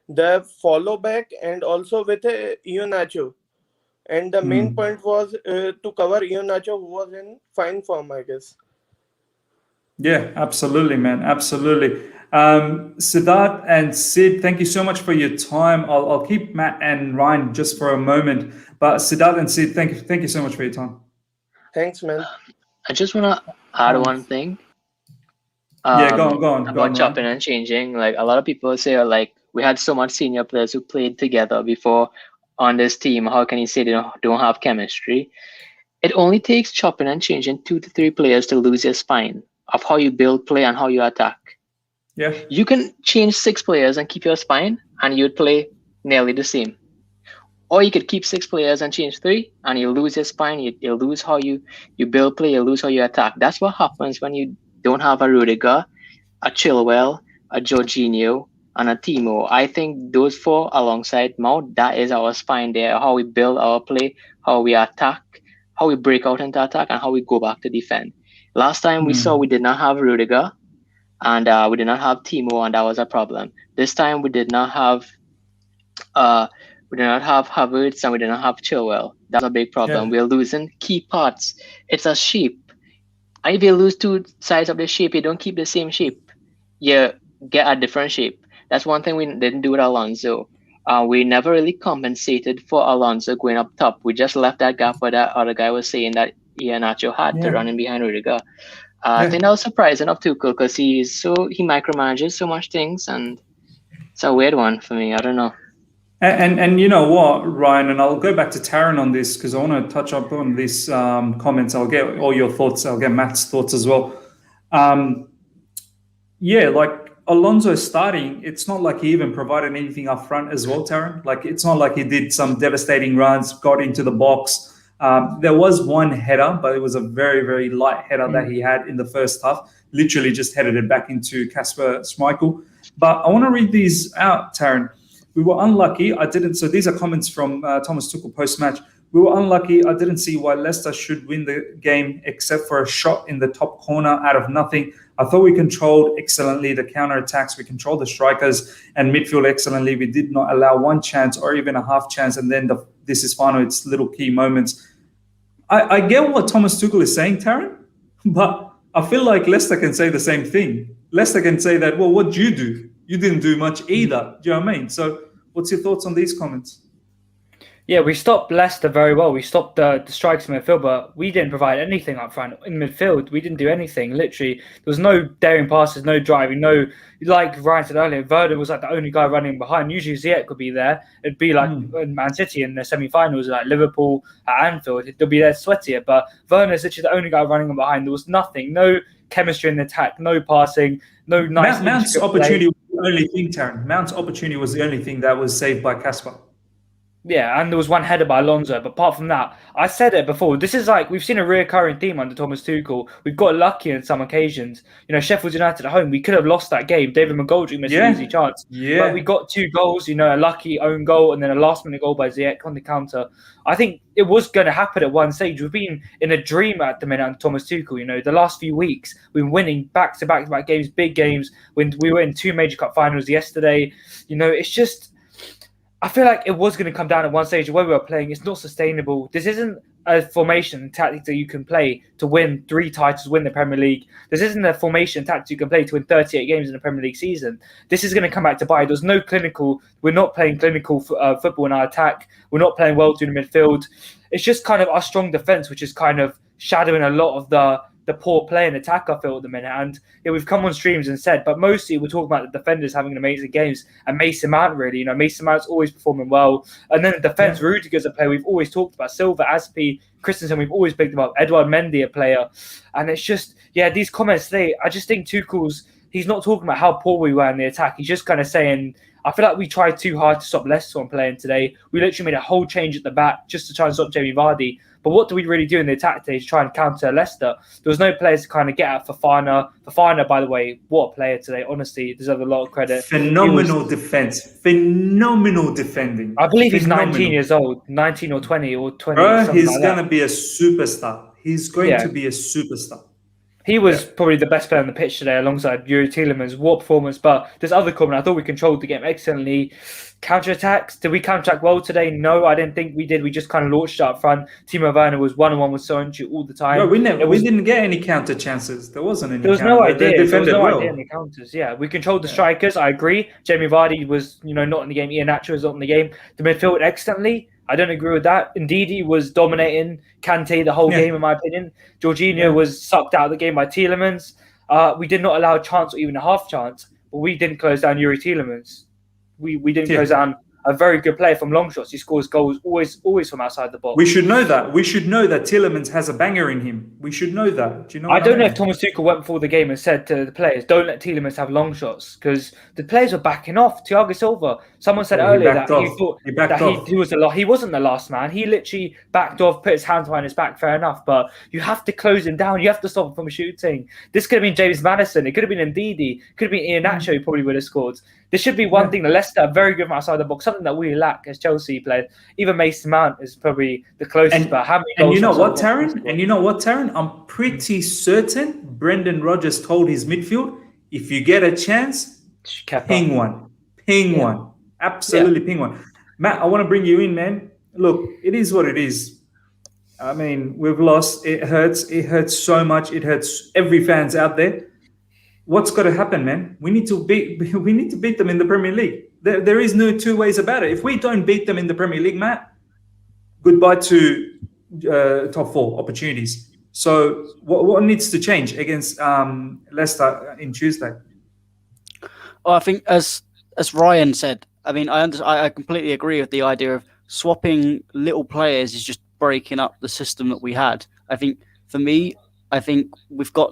U: the follow back and also with Iheanacho. And the main point was to cover Iheanacho, who was in fine form, I guess.
A: Yeah, absolutely, man. Absolutely. Siddharth and Sid, thank you so much for your time. I'll keep Matt and Ryan just for a moment. But Siddharth and Sid, thank you so much for your time.
U: Thanks, man.
S: I just want to add one thing.
A: Go on.
S: About chopping and changing. Like a lot of people say, like, we had so much senior players who played together before on this team. How can you say they don't have chemistry? It only takes chopping and changing 2 to 3 players to lose your spine of how you build play and how you attack.
A: Yeah.
S: You can change 6 players and keep your spine, and you'd play nearly the same. Or you could keep 6 players and change 3, and you lose your spine. You lose how you build play. You lose how you attack. That's what happens when you don't have a Rudiger, a Chilwell, a Jorginho, and a Timo. I think those 4 alongside Mount, that is our spine there. How we build our play, how we attack, how we break out into attack, and how we go back to defend. Last time we saw we did not have Rudiger, and we did not have Timo, and that was a problem. This time we did not have Havertz, and we did not have Chilwell. That's a big problem. We're losing key parts. It's a shape. And if you lose 2 sides of the shape, you don't keep the same shape. You get a different shape. That's one thing we didn't do with Alonso. We never really compensated for Alonso going up top. We just left that gap where that other guy was saying that Iheanacho had to run in behind Rudiger. I think that was surprising of Tuchel because he micromanages so much things, and it's a weird one for me. I don't know.
A: And you know what, Ryan, and I'll go back to Taron on this because I want to touch up on these comments. I'll get all your thoughts. I'll get Matt's thoughts as well. Like Alonso starting, it's not like he even provided anything up front as well, Taron. Like it's not like he did some devastating runs, got into the box. There was one header, but it was a very, very light header that he had in the first half. Literally just headed it back into Kasper Schmeichel. But I want to read these out, Taron. We were unlucky. So these are comments from Thomas Tuchel post-match. We were unlucky. I didn't see why Leicester should win the game except for a shot in the top corner out of nothing. I thought we controlled excellently the counter-attacks. We controlled the strikers and midfield excellently. We did not allow one chance or even a half chance. And then this is final. It's little key moments. I get what Thomas Tuchel is saying, Taron, but I feel like Leicester can say the same thing. Leicester can say that, well, what did you do? You didn't do much either. Do you know what I mean? So what's your thoughts on these comments?
B: Yeah, we stopped Leicester very well. We stopped the strikes in midfield, but we didn't provide anything up front. In midfield, we didn't do anything. Literally, there was no daring passes, no driving, no, like Ryan said earlier, Werner was like the only guy running behind. Usually Ziyech could be there. It'd be like in Man City in the semi-finals, like Liverpool at Anfield. They'll be there sweatier, but Werner's literally the only guy running behind. There was nothing, no chemistry in the attack, no passing, no nice...
A: Mount's opportunity was the only thing, Taron. Mount's opportunity was the only thing that was saved by Kasper.
B: Yeah, and there was one header by Alonso. But apart from that, I said it before. This is like we've seen a reoccurring theme under Thomas Tuchel. We've got lucky on some occasions. You know, Sheffield United at home, we could have lost that game. David McGoldrick missed an easy chance.
A: Yeah.
B: But we got 2 goals, you know, a lucky own goal and then a last-minute goal by Ziyech on the counter. I think it was going to happen at one stage. We've been in a dream at the minute under Thomas Tuchel. You know, the last few weeks, we've been winning back-to-back games, big games. When we were in 2 major cup finals yesterday. You know, it's just... I feel like it was going to come down at one stage where we were playing. It's not sustainable. This isn't a formation and tactic that you can play to win 3 titles, win the Premier League. This isn't a formation and tactic you can play to win 38 games in the Premier League season. This is going to come back to bite. There's no clinical. We're not playing clinical football in our attack. We're not playing well through the midfield. It's just kind of our strong defence, which is kind of shadowing a lot of the poor play and attack, I feel, at the minute. And we've come on streams and said, but mostly we're talking about the defenders having amazing games and Mason Mount, really. You know, Mason Mount's always performing well. And then the defence, Rudiger's a player we've always talked about. Silva, Aspi, Christensen, we've always picked them up. Edouard Mendy, a player. And it's just, these comments today, I just think Tuchel's, he's not talking about how poor we were in the attack. He's just kind of saying, I feel like we tried too hard to stop Leicester from playing today. We literally made a whole change at the back just to try and stop Jamie Vardy. But what do we really do in the attack today to try and counter Leicester? There was no players to kind of get at Fofana. Fofana, by the way, what a player today. Honestly, deserves a lot of credit.
A: Phenomenal defense. Phenomenal defending.
B: I believe he's 19 years old. 19 or 20 or 20.
A: He's going to be a superstar. He's going to be a superstar.
B: He was probably the best player on the pitch today alongside Yuri Tielemans. What performance. But this other comment, I thought we controlled the game excellently. Counter-attacks, did we counter-attack well today? No, I didn't think we did. We just kind of launched up front. Timo Werner was one-on-one with Soyuncu all the time.
A: No, we didn't get any counter chances. There wasn't any.
B: There was no idea. There was no idea in the counters. Yeah, we controlled the strikers. I agree. Jamie Vardy was, not in the game. Iheanacho was not in the game. The midfield excellently. I don't agree with that. Ndidi was dominating Kante the whole game, in my opinion. Jorginho was sucked out of the game by Tielemans. We did not allow a chance or even a half chance, but we didn't close down Yuri Tielemans. We didn't close down a very good player from long shots. He scores goals always from outside the box.
A: We should know that. We should know that Tielemans has a banger in him. We should know that. Do you know?
B: I don't know if Thomas Tuchel went before the game and said to the players, "Don't let Tielemans have long shots," because the players were backing off. Thiago Silva. Someone said earlier that he thought that he was he wasn't the last man. He literally backed off, put his hands behind his back. Fair enough, but you have to close him down. You have to stop him from shooting. This could have been James Maddison. It could have been Ndidi. Could have been Iheanacho. Who probably would have scored. There should be one thing. The Leicester are very good from outside the box. Something that we lack as Chelsea players. Even Mason Mount is probably the closest. But how many goals?
A: And you know what, Taron? I'm pretty certain Brendan Rodgers told his midfield, if you get a chance, ping one. Absolutely ping one. Matt, I want to bring you in, man. Look, it is what it is. I mean, we've lost. It hurts. It hurts so much. It hurts every fans out there. What's got to happen, man? We need to beat them in the Premier League. There is no two ways about it. If we don't beat them in the Premier League, Matt, goodbye to top 4 opportunities. So what needs to change against Leicester in Tuesday?
N: Well, I think as Ryan said, I mean, I completely agree with the idea of swapping little players is just breaking up the system that we had. I think for me, we've got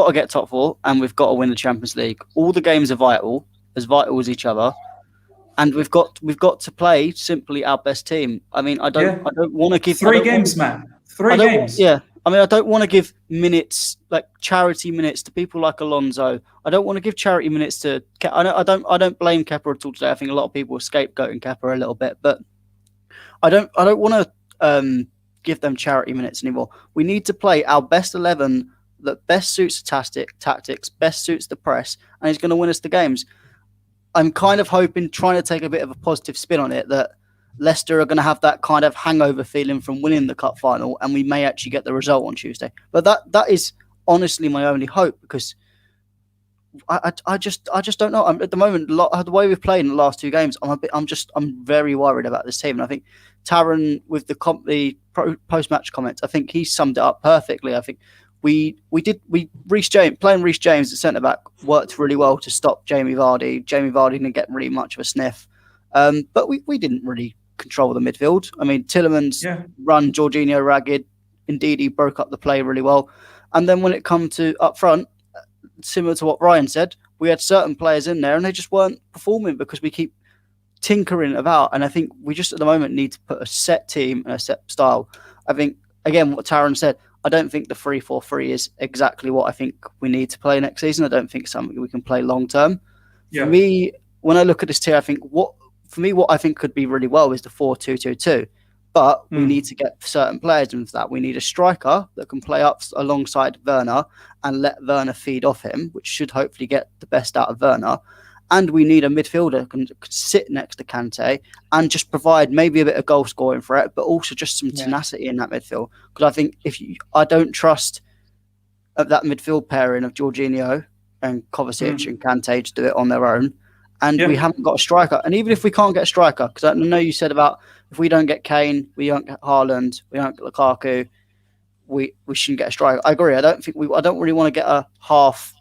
N: to get top 4 and we've got to win the Champions League. All the games are vital as each other, and we've got to play simply our best team. I mean, I don't want to give
A: 3 games, man. 3 games.
N: I mean, I don't want to give minutes, like charity minutes, to people like Alonso. I don't want to give charity minutes to. I don't blame Kepa at all today. I think a lot of people are scapegoating Kepa a little bit, but I don't want to give them charity minutes anymore. We need to play our best 11 that best suits the tactics, best suits the press, and he's going to win us the games. I'm kind of hoping, trying to take a bit of a positive spin on it, that Leicester are going to have that kind of hangover feeling from winning the cup final, and we may actually get the result on Tuesday. But that is honestly my only hope, because I just don't know. At the moment, the way we've played in the last 2 games, I'm very worried about this team. And I think Taron, with the post-match comments, I think he summed it up perfectly. I think playing Reece James at centre back worked really well to stop Jamie Vardy. Jamie Vardy didn't get really much of a sniff, but we didn't really control the midfield. I mean, Tielemans run Jorginho ragged. Indeed, he broke up the play really well. And then when it comes to up front, similar to what Ryan said, we had certain players in there and they just weren't performing because we keep tinkering about. And I think we just at the moment need to put a set team and a set style. I think, again, what Taron said, I don't think the 3-4-3 is exactly what I think we need to play next season. I don't think it's something we can play long term. For me, when I look at this tier, I think what I think could be really well is the 4-2-2-2. But we need to get certain players into that. We need a striker that can play up alongside Werner and let Werner feed off him, which should hopefully get the best out of Werner. And we need a midfielder who can sit next to Kante and just provide maybe a bit of goal scoring threat, but also just some tenacity in that midfield. Because I think I don't trust that midfield pairing of Jorginho and Kovacic and Kante to do it on their own. And we haven't got a striker. And even if we can't get a striker, because I know you said about if we don't get Kane, we don't get Haaland, we don't get Lukaku, we shouldn't get a striker. I agree. I don't really want to get a half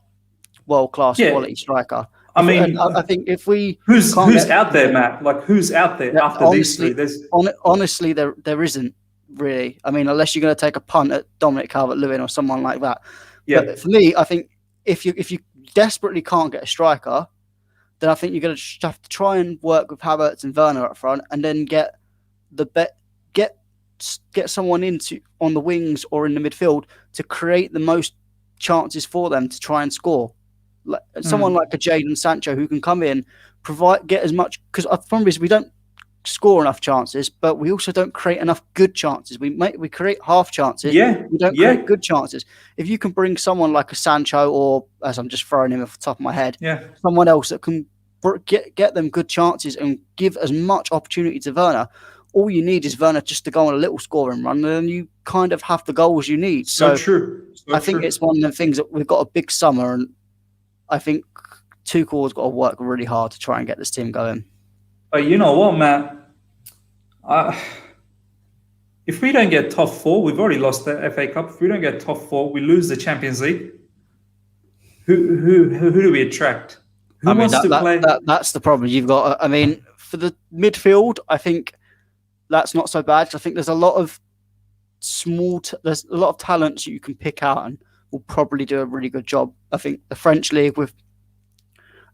N: world-class quality striker.
A: I mean,
N: I think if we
A: who's out there, Matt? Like who's out there after honestly, these 3?
N: Honestly, there isn't really. I mean, unless you're going to take a punt at Dominic Calvert-Lewin or someone like that. Yeah. But for me, I think if you desperately can't get a striker, then I think you're going to have to try and work with Havertz and Werner up front, and then get someone on the wings or in the midfield to create the most chances for them to try and score. Someone like a Jadon Sancho who can come in, get as much, because I promise we don't score enough chances, but we also don't create enough good chances. We create half chances. We don't create good chances. If you can bring someone like a Sancho, or as I'm just throwing him off the top of my head, someone else that can get them good chances and give as much opportunity to Werner, all you need is Werner just to go on a little scoring run, and then you kind of have the goals you need. So true. I think it's one of the things that we've got a big summer, and I think Tuchel's got to work really hard to try and get this team going.
A: But you know what, Matt? If we don't get top 4, we've already lost the FA Cup. If we don't get top 4, we lose the Champions League. Who do we attract? Who wants to play?
N: That's the problem. You've got. I mean, for the midfield, I think that's not so bad. I think there's a lot of there's a lot of talents you can pick out and will probably do a really good job. I think the French league with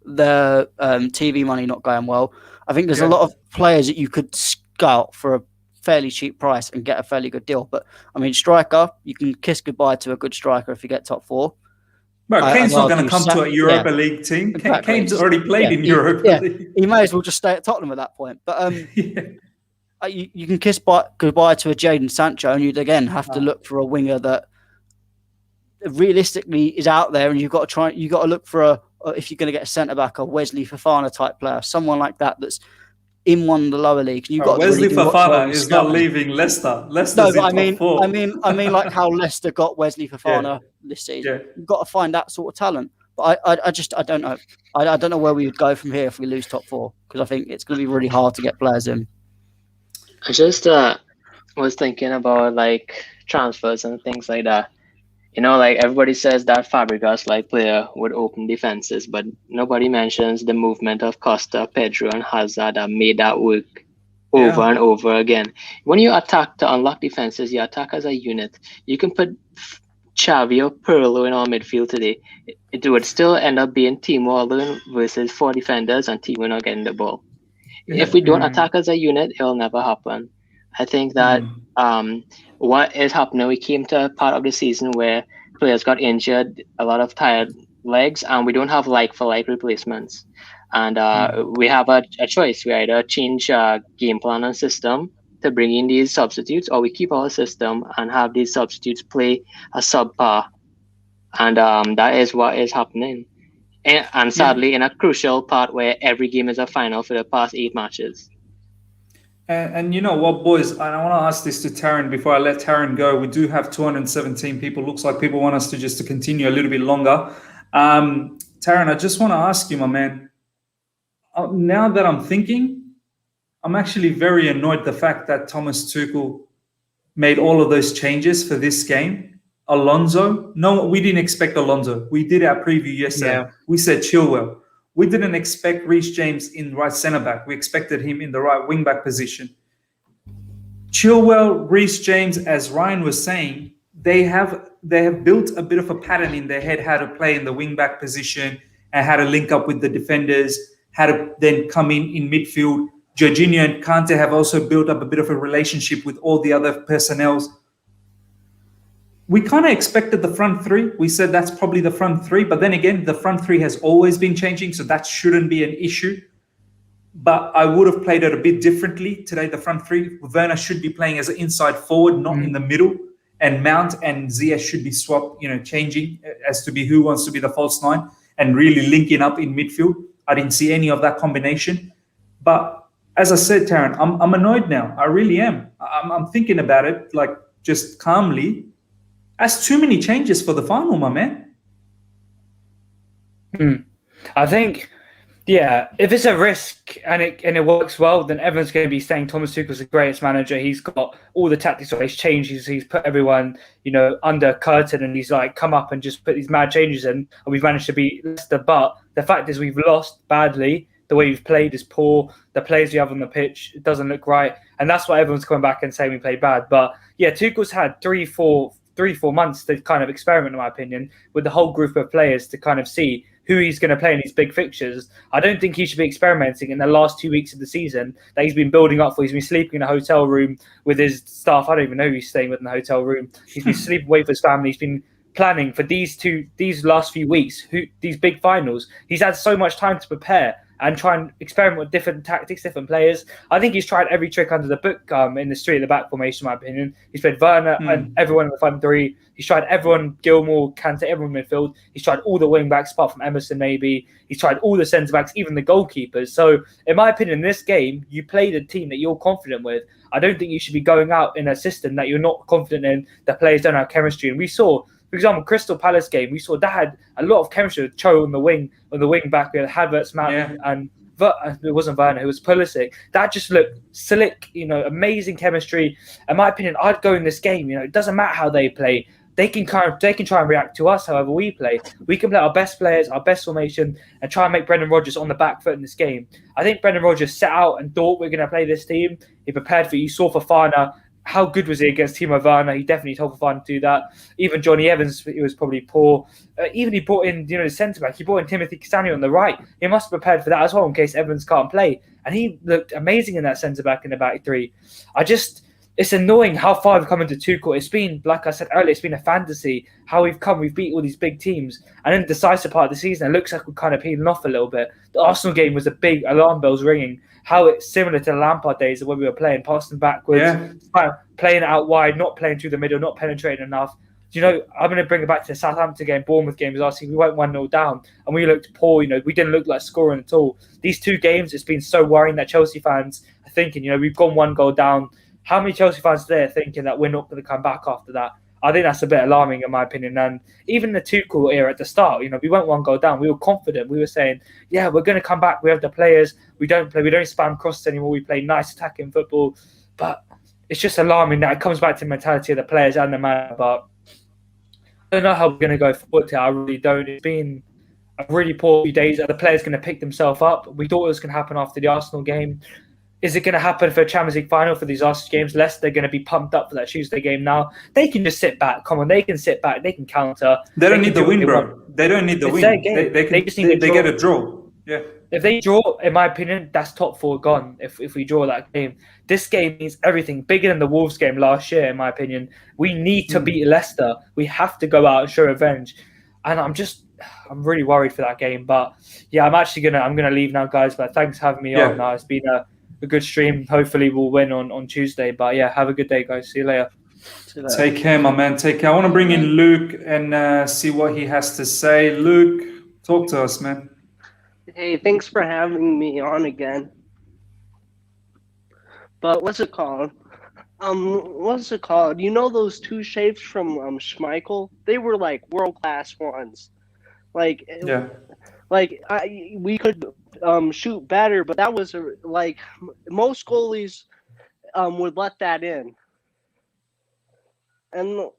N: the TV money not going well, I think there's a lot of players that you could scout for a fairly cheap price and get a fairly good deal. But I mean, striker, you can kiss goodbye to a good striker if you get top 4.
A: But Kane's not going to come to a Europa League team.
N: Exactly.
A: Kane's already played in Europa League.
N: He may as well just stay at Tottenham at that point. But you can kiss goodbye to a Jadon Sancho, and you'd again have to look for a winger that realistically is out there, and you've got to look for if you're going to get a centre back, a Wesley Fofana type player, someone like that that's in one of the lower leagues. You've got
A: Wesley
N: to really
A: Fofana is not leaving Leicester. Leicester.
N: No, but I mean, like how Leicester got Wesley Fofana this season. You've got to find that sort of talent. But I don't know. I don't know where we would go from here if we lose top 4, because I think it's going to be really hard to get players in.
S: I just was thinking about like transfers and things like that. You know, like everybody says that Fabregas-like player would open defenses, but nobody mentions the movement of Costa, Pedro, and Hazard that made that work over and over again. When you attack to unlock defenses, you attack as a unit. You can put Xavi or Pirlo in our midfield today. It would still end up being Timo Werner versus 4 defenders and Timo not getting the ball. If we don't attack as a unit, it'll never happen. I think that what is happening, we came to a part of the season where players got injured, a lot of tired legs, and we don't have like-for-like replacements. And we have a choice. We either change game plan and system to bring in these substitutes, or we keep our system and have these substitutes play a subpar. And that is what is happening. And sadly, in a crucial part where every game is a final for the past 8 matches.
A: And you know what, boys, and I want to ask this to Taron before I let Taron go. We do have 217 people. Looks like people want us to continue a little bit longer. Taron, I just want to ask you, my man, now that I'm thinking, I'm actually very annoyed the fact that Thomas Tuchel made all of those changes for this game. Alonso, no, we didn't expect Alonso. We did our preview yesterday.
B: Yeah.
A: We said Chilwell. We didn't expect Reece James in right centre back. We expected him in the right wing back position. Chilwell, Reece James, as Ryan was saying, they have built a bit of a pattern in their head how to play in the wing back position and how to link up with the defenders, how to then come in midfield. Jorginho and Kante have also built up a bit of a relationship with all the other personnels. We kind of expected the front 3. We said that's probably the front 3. But then again, the front 3 has always been changing, so that shouldn't be an issue. But I would have played it a bit differently today, the front 3. Werner should be playing as an inside forward, not in the middle. And Mount and Ziyech should be swapped, changing as to be who wants to be the false 9 and really linking up in midfield. I didn't see any of that combination. But as I said, Taron, I'm annoyed now. I really am. I'm thinking about it, like, just calmly. That's too many changes for the final, my man.
B: I think, if it's a risk and it works well, then everyone's going to be saying Thomas Tuchel's the greatest manager. He's got all the tactics, so he's changed. He's put everyone, under a curtain, and he's like come up and just put these mad changes in, and we've managed to beat Leicester. But the fact is, we've lost badly. The way we've played is poor. The players we have on the pitch, it doesn't look right, and that's why everyone's coming back and saying we played bad. But Tuchel's had 3-4 months to kind of experiment, in my opinion, with the whole group of players to kind of see who he's going to play in these big fixtures. I don't think he should be experimenting in the last 2 weeks of the season that he's been building up for. He's been sleeping in a hotel room with his staff. I don't even know who he's staying with in the hotel room. He's been sleeping away with his family. He's been planning for these last few weeks, these big finals. He's had so much time to prepare and try and experiment with different tactics, different players. I think he's tried every trick under the book in the 3 at the back formation, in my opinion. He's played Werner and everyone in the front 3. He's tried everyone, Gilmour, Kante, everyone midfield. He's tried all the wing backs, apart from Emerson maybe. He's tried all the centre backs, even the goalkeepers. So, in my opinion, in this game, you played a team that you're confident with. I don't think you should be going out in a system that you're not confident in, that players don't have chemistry. And we saw, for example, Crystal Palace game, we saw that had a lot of chemistry with Cho on the wing back with Havertz, Mount, and it wasn't Werner, it was Pulisic. That just looked slick, amazing chemistry. In my opinion, I'd go in this game. It doesn't matter how they play. they can try and react to us however we play. We can play our best players, our best formation, and try and make Brendan Rodgers on the back foot in this game. I think Brendan Rodgers set out and thought we're going to play this team. He prepared for it. You saw Fofana. How good was he against Timo Werner? He definitely told Fofana to do that. Even Johnny Evans, he was probably poor. Even he brought in, the centre-back. He brought in Timothy Castagne on the right. He must have prepared for that as well in case Evans can't play. And he looked amazing in that centre-back in the back three. It's annoying how far we've come into Tuchel. It's been, like I said earlier, it's been a fantasy how we've come. We've beat all these big teams. And in the decisive part of the season, it looks like we're kind of peeling off a little bit. The Arsenal game was a big alarm bells ringing. How it's similar to the Lampard days of when we were playing, passing backwards, playing out wide, not playing through the middle, not penetrating enough. I'm going to bring it back to the Southampton game, Bournemouth game. We went 1-0 down and we looked poor. We didn't look like scoring at all. These two games, it's been so worrying that Chelsea fans are thinking, we've gone 1 goal down. How many Chelsea fans today are thinking that we're not going to come back after that? I think that's a bit alarming in my opinion. And even the Tuchel era at the start, we went 1 goal down. We were confident. We were saying, yeah, we're going to come back. We have the players. We don't spam crosses anymore. We play nice attacking football. But it's just alarming that it comes back to the mentality of the players and the man. But I don't know how we're going to go forward here. I really don't. It's been a really poor few days. Are the players going to pick themselves up? We thought it was going to happen after the Arsenal game. Is it going to happen for a Champions League final for these Arsenal games? Leicester are going to be pumped up for that Tuesday game now. They can just sit back. Come on, they can sit back. They can counter.
A: They don't need the win, bro. They don't need the win. They just need to get a draw. Yeah.
B: If they draw, in my opinion, that's top 4 gone. If we draw that game, this game means everything. Bigger than the Wolves game last year, in my opinion. We need to beat Leicester. We have to go out and show revenge. And I'm really worried for that game. But yeah, I'm gonna leave now, guys. But thanks for having me on. It's been a good stream. Hopefully we'll win on Tuesday. But yeah, have a good day, guys. See you later.
A: Take care, my man. Take care. I want to bring in Luke and see what he has to say. Luke, talk to us, man.
I: Hey, thanks for having me on again. But what's it called? Those 2 shapes from Schmeichel? They were like world-class ones. We could shoot better, but that was most goalies would let that in. And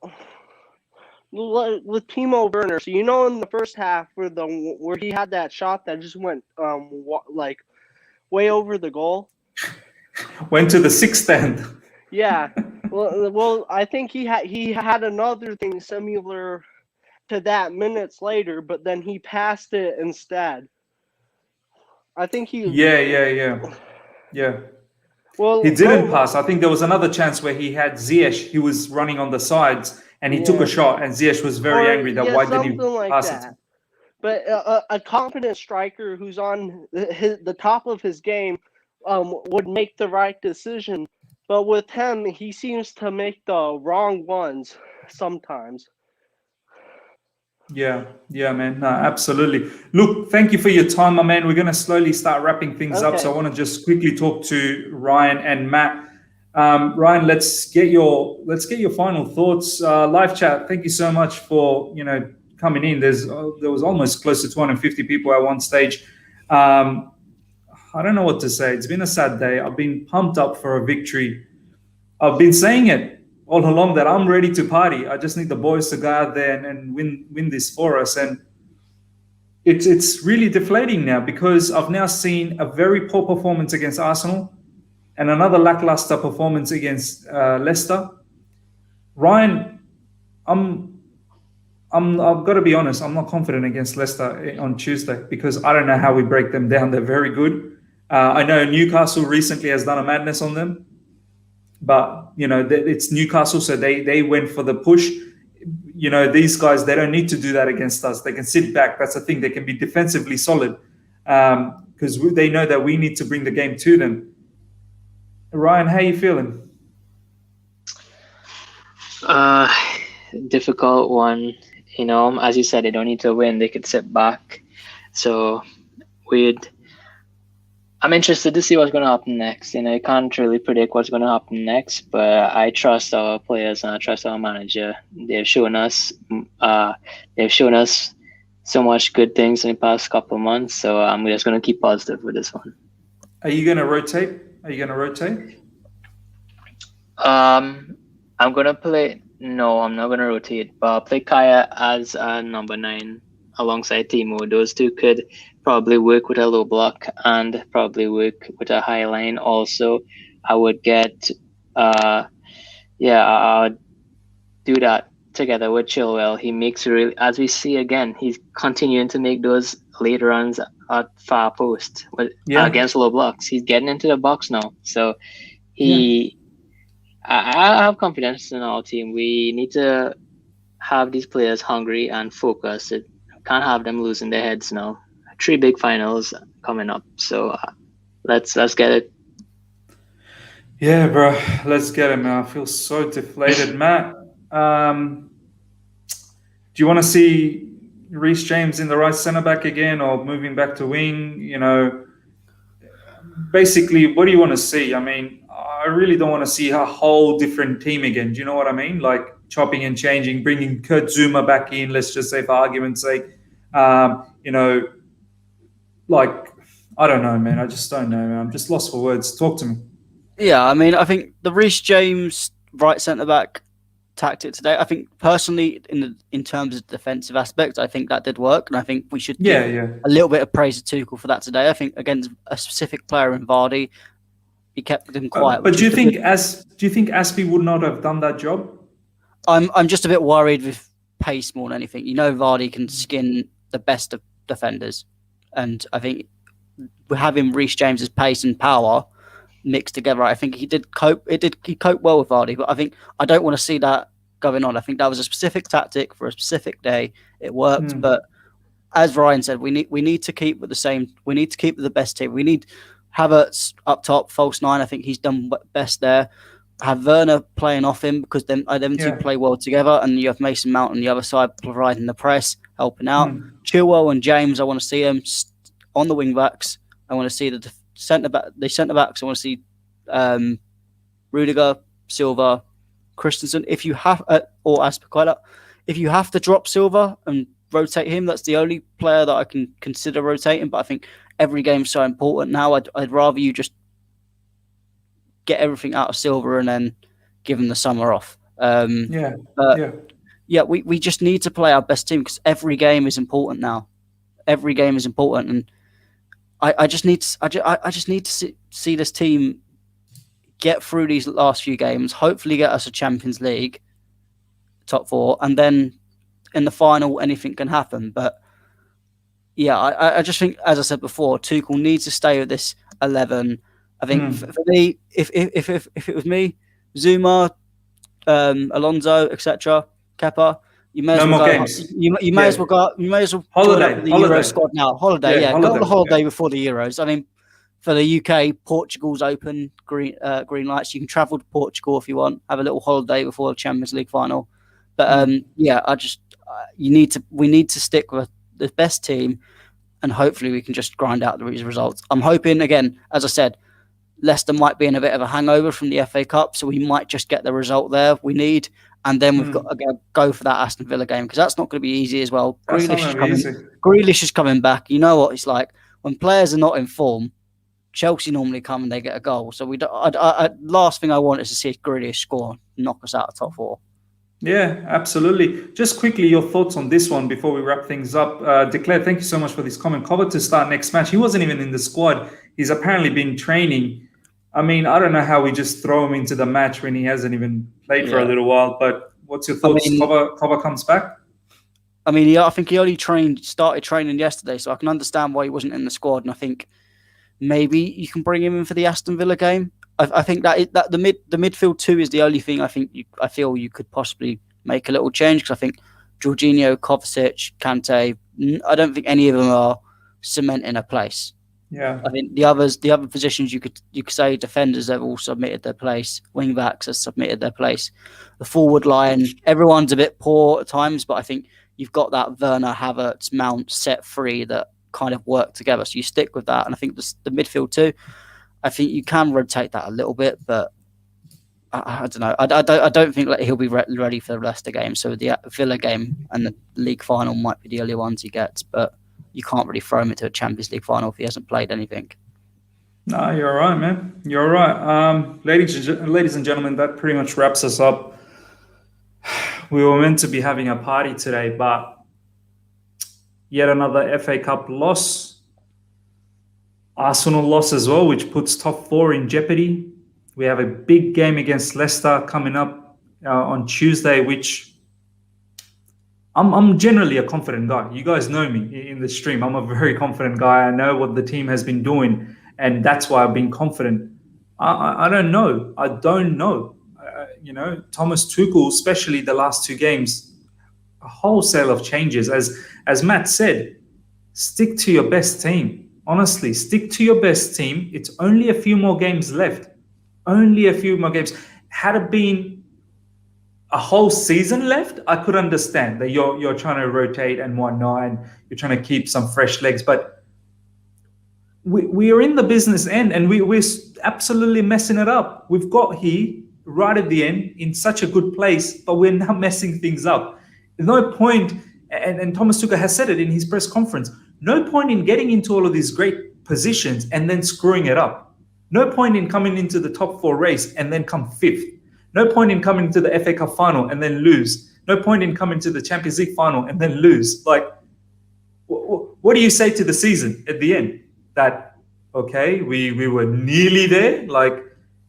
I: with Timo Werner, so in the first half where he had that shot that just went way over the goal,
A: went to the 6th stand.
I: Yeah, well, I think he had another thing similar to that minutes later, but then he passed it instead. I think he.
A: Yeah. Well, he didn't pass. I think there was another chance where he had Ziyech. He was running on the sides and he took a shot, and Ziyech was very angry that why did he pass it?
I: But a confident striker who's on the top of his game would make the right decision. But with him, he seems to make the wrong ones sometimes.
A: Yeah, man. No, absolutely. Look, thank you for your time, my man. We're going to slowly start wrapping things up. So I want to just quickly talk to Ryan and Matt. Ryan, let's get your final thoughts. Live chat. Thank you so much for coming in. There was almost close to 250 people at one stage. I don't know what to say. It's been a sad day. I've been pumped up for a victory. I've been saying it all along that I'm ready to party. I just need the boys to go out there and win this for us. And it's really deflating now because I've now seen a very poor performance against Arsenal and another lackluster performance against Leicester. Ryan, I've got to be honest. I'm not confident against Leicester on Tuesday because I don't know how we break them down. They're very good. I know Newcastle recently has done a madness on them, but it's Newcastle, so they went for the push. These guys, they don't need to do that against us. They can sit back. That's the thing. They can be defensively solid because they know that we need to bring the game to them. Ryan, how are you feeling?
S: Difficult one. As you said, they don't need to win. They could sit back. So I'm interested to see what's going to happen next. I can't really predict what's going to happen next, but I trust our players and I trust our manager. They've shown us so much good things in the past couple of months. So I'm just going to keep positive with this one.
A: Are you going to rotate?
S: I'm going to play. No, I'm not gonna rotate, but I'll play Kaya as a number 9 alongside Timo. Those two could probably work with a low block and probably work with a high line. Also, I would get I would do that together with Chilwell. He makes really, as we see again, he's continuing to make those late runs at far post against low blocks. He's getting into the box now, so I have confidence in our team. We need to have these players hungry and focused. It can't have them losing their heads now. 3 big finals coming up, so let's get it.
A: Yeah, bro, let's get it, man. I feel so deflated, Matt. Do you want to see Reece James in the right centre back again, or moving back to wing? You know, basically, what do you want to see? I mean, I really don't want to see a whole different team again. Do you know what I mean? Like chopping and changing, bringing Kurt Zuma back in, let's just say for argument's sake. You know, like, I don't know, man. I just don't know, man. I'm just lost for words. Talk to me.
N: Yeah, I mean, I think the Reece James right centre-back tactic today, I think personally, in terms of defensive aspects, I think that did work, and I think we should give a little bit of praise to Tuchel for that today. I think against a specific player in Vardy, he kept them quiet.
A: But do you think Aspie would not have done that job?
N: I'm just a bit worried with pace more than anything. You know, Vardy can skin the best of defenders, and I think having Reece James's pace and power mixed together, I think he coped well with Vardy, but I think I don't want to see that going on. I think that was a specific tactic for a specific day. It worked, but as Ryan said, we need to keep with the same. We need to keep with the best team. We need Havertz up top, false 9. I think he's done best there. Have Werner playing off him because them two play well together, and you have Mason Mount on the other side providing the press, helping out. Chilwell and James, I want to see them on the wing backs. I want to see the centre backs. I want to see Rudiger, Silva, Christensen. If you have or Aspilicueta, if you have to drop Silva and rotate him, that's the only player that I can consider rotating. But I think every game's so important now. I'd rather you just get everything out of Silva and then give him the summer off. We just need to play our best team because every game is important now. Every game is important, and I just need to see this team get through these last few games, hopefully get us a Champions League top 4, and then in the final anything can happen. But yeah, I just think, as I said before, Tuchel needs to stay with this 11. I think for me, if it was me, Zuma, Alonso, etc., Kepa, you may as well go. You may as well go. You may as well
A: holiday
N: the Euro squad now. Holiday, go on the holiday before the Euros. I mean, for the UK, Portugal's open, green lights. You can travel to Portugal if you want. Have a little holiday before the Champions League final. But we need to stick with the best team, and hopefully we can just grind out these results. I'm hoping, again, as I said, Leicester might be in a bit of a hangover from the FA Cup, so we might just get the result there we need, and then we've got to go for that Aston Villa game because that's not going to be easy as well. Grealish is coming back. You know what it's like when players are not in form. Chelsea normally come and they get a goal. So last thing I want is to see Grealish score, knock us out of top 4.
A: Yeah, absolutely. Just quickly, your thoughts on this one before we wrap things up. Declare, thank you so much for this comment. Cover to start next match. He wasn't even in the squad. He's apparently been training. I mean, I don't know how we just throw him into the match when he hasn't even played for a little while. But what's your thoughts? Cover comes back?
N: I mean, I think he only started training yesterday, so I can understand why he wasn't in the squad. And I think maybe you can bring him in for the Aston Villa game. I think that the midfield 2 is the only thing I feel you could possibly make a little change because I think Jorginho, Kovacic, Kante, I don't think any of them are cementing a place.
A: Yeah,
N: I think the other positions you could say defenders have all submitted their place. Wing backs have submitted their place. The forward line, everyone's a bit poor at times, but I think you've got that Werner, Havertz, Mount set free that kind of work together. So you stick with that, and I think the midfield too. I think you can rotate that a little bit, but I don't know. I don't think he'll be ready for the Leicester game. So the Villa game and the league final might be the only ones he gets, but you can't really throw him into a Champions League final if he hasn't played anything.
A: No, you're right, man. You're right. Ladies and gentlemen, that pretty much wraps us up. we were meant to be having a party today, but yet another FA Cup loss. Arsenal loss as well, which puts top 4 in jeopardy. We have a big game against Leicester coming up on Tuesday, which I'm generally a confident guy. You guys know me in the stream. I'm a very confident guy. I know what the team has been doing, and that's why I've been confident. I don't know. I don't know. Thomas Tuchel, especially the last 2 games, a wholesale of changes. As Matt said, stick to your best team. Honestly, stick to your best team. It's only a few more games left. Only a few more games. Had it been a whole season left, I could understand that you're trying to rotate and whatnot, and you're trying to keep some fresh legs. But we are in the business end, and we're absolutely messing it up. We've got here right at the end in such a good place, but we're now messing things up. There's no point, and Thomas Tuchel has said it in his press conference, no point in getting into all of these great positions and then screwing it up. No point in coming into the top 4 race and then come 5th. No point in coming to the FA Cup final and then lose. No point in coming to the Champions League final and then lose. Like, what do you say to the season at the end? That, okay, we were nearly there. Like,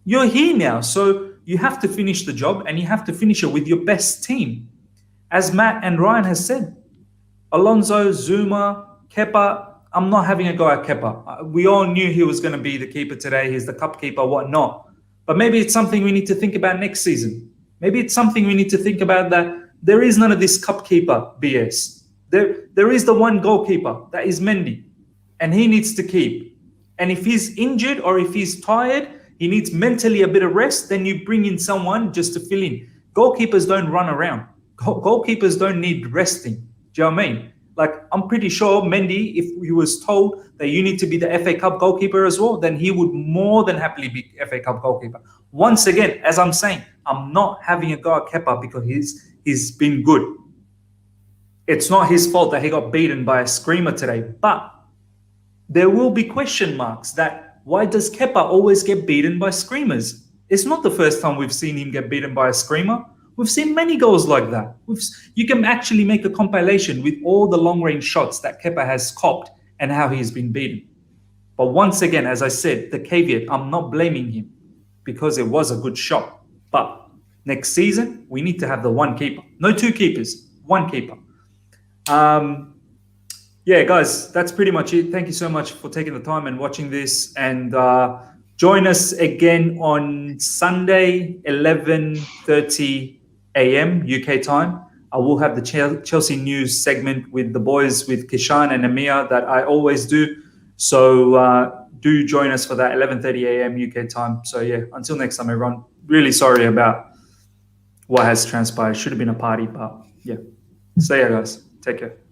A: you're here now, so you have to finish the job, and you have to finish it with your best team. As Matt and Ryan has said, Alonso, Zuma, Kepa, I'm not having a go at Kepa. We all knew he was going to be the keeper today. He's the cup keeper, whatnot. But maybe it's something we need to think about next season. Maybe it's something we need to think about, that there is none of this cup keeper BS. There is the one goalkeeper, that is Mendy, and he needs to keep. And if he's injured or if he's tired, he needs mentally a bit of rest, then you bring in someone just to fill in. Goalkeepers don't run around. Goalkeepers don't need resting. Do you know what I mean? Like, I'm pretty sure Mendy, if he was told that you need to be the FA Cup goalkeeper as well, then he would more than happily be FA Cup goalkeeper. Once again, as I'm saying, I'm not having a go at Kepa because he's been good. It's not his fault that he got beaten by a screamer today, but there will be question marks that why does Kepa always get beaten by screamers? It's not the first time we've seen him get beaten by a screamer. We've seen many goals like that. You can actually make a compilation with all the long-range shots that Kepa has copped and how he's been beaten. But once again, as I said, the caveat, I'm not blaming him because it was a good shot. But next season, we need to have the one keeper. No 2 keepers, one keeper. Yeah, guys, that's pretty much it. Thank you so much for taking the time and watching this. And join us again on Sunday, 11:30 a.m. UK time. I will have the Chelsea news segment with the boys, with Kishan and Amir, that I always do. So do join us for that, 11:30 a.m. UK time. So yeah, until next time, everyone. Really sorry about what has transpired. Should have been a party, but yeah. See ya, guys. Take care.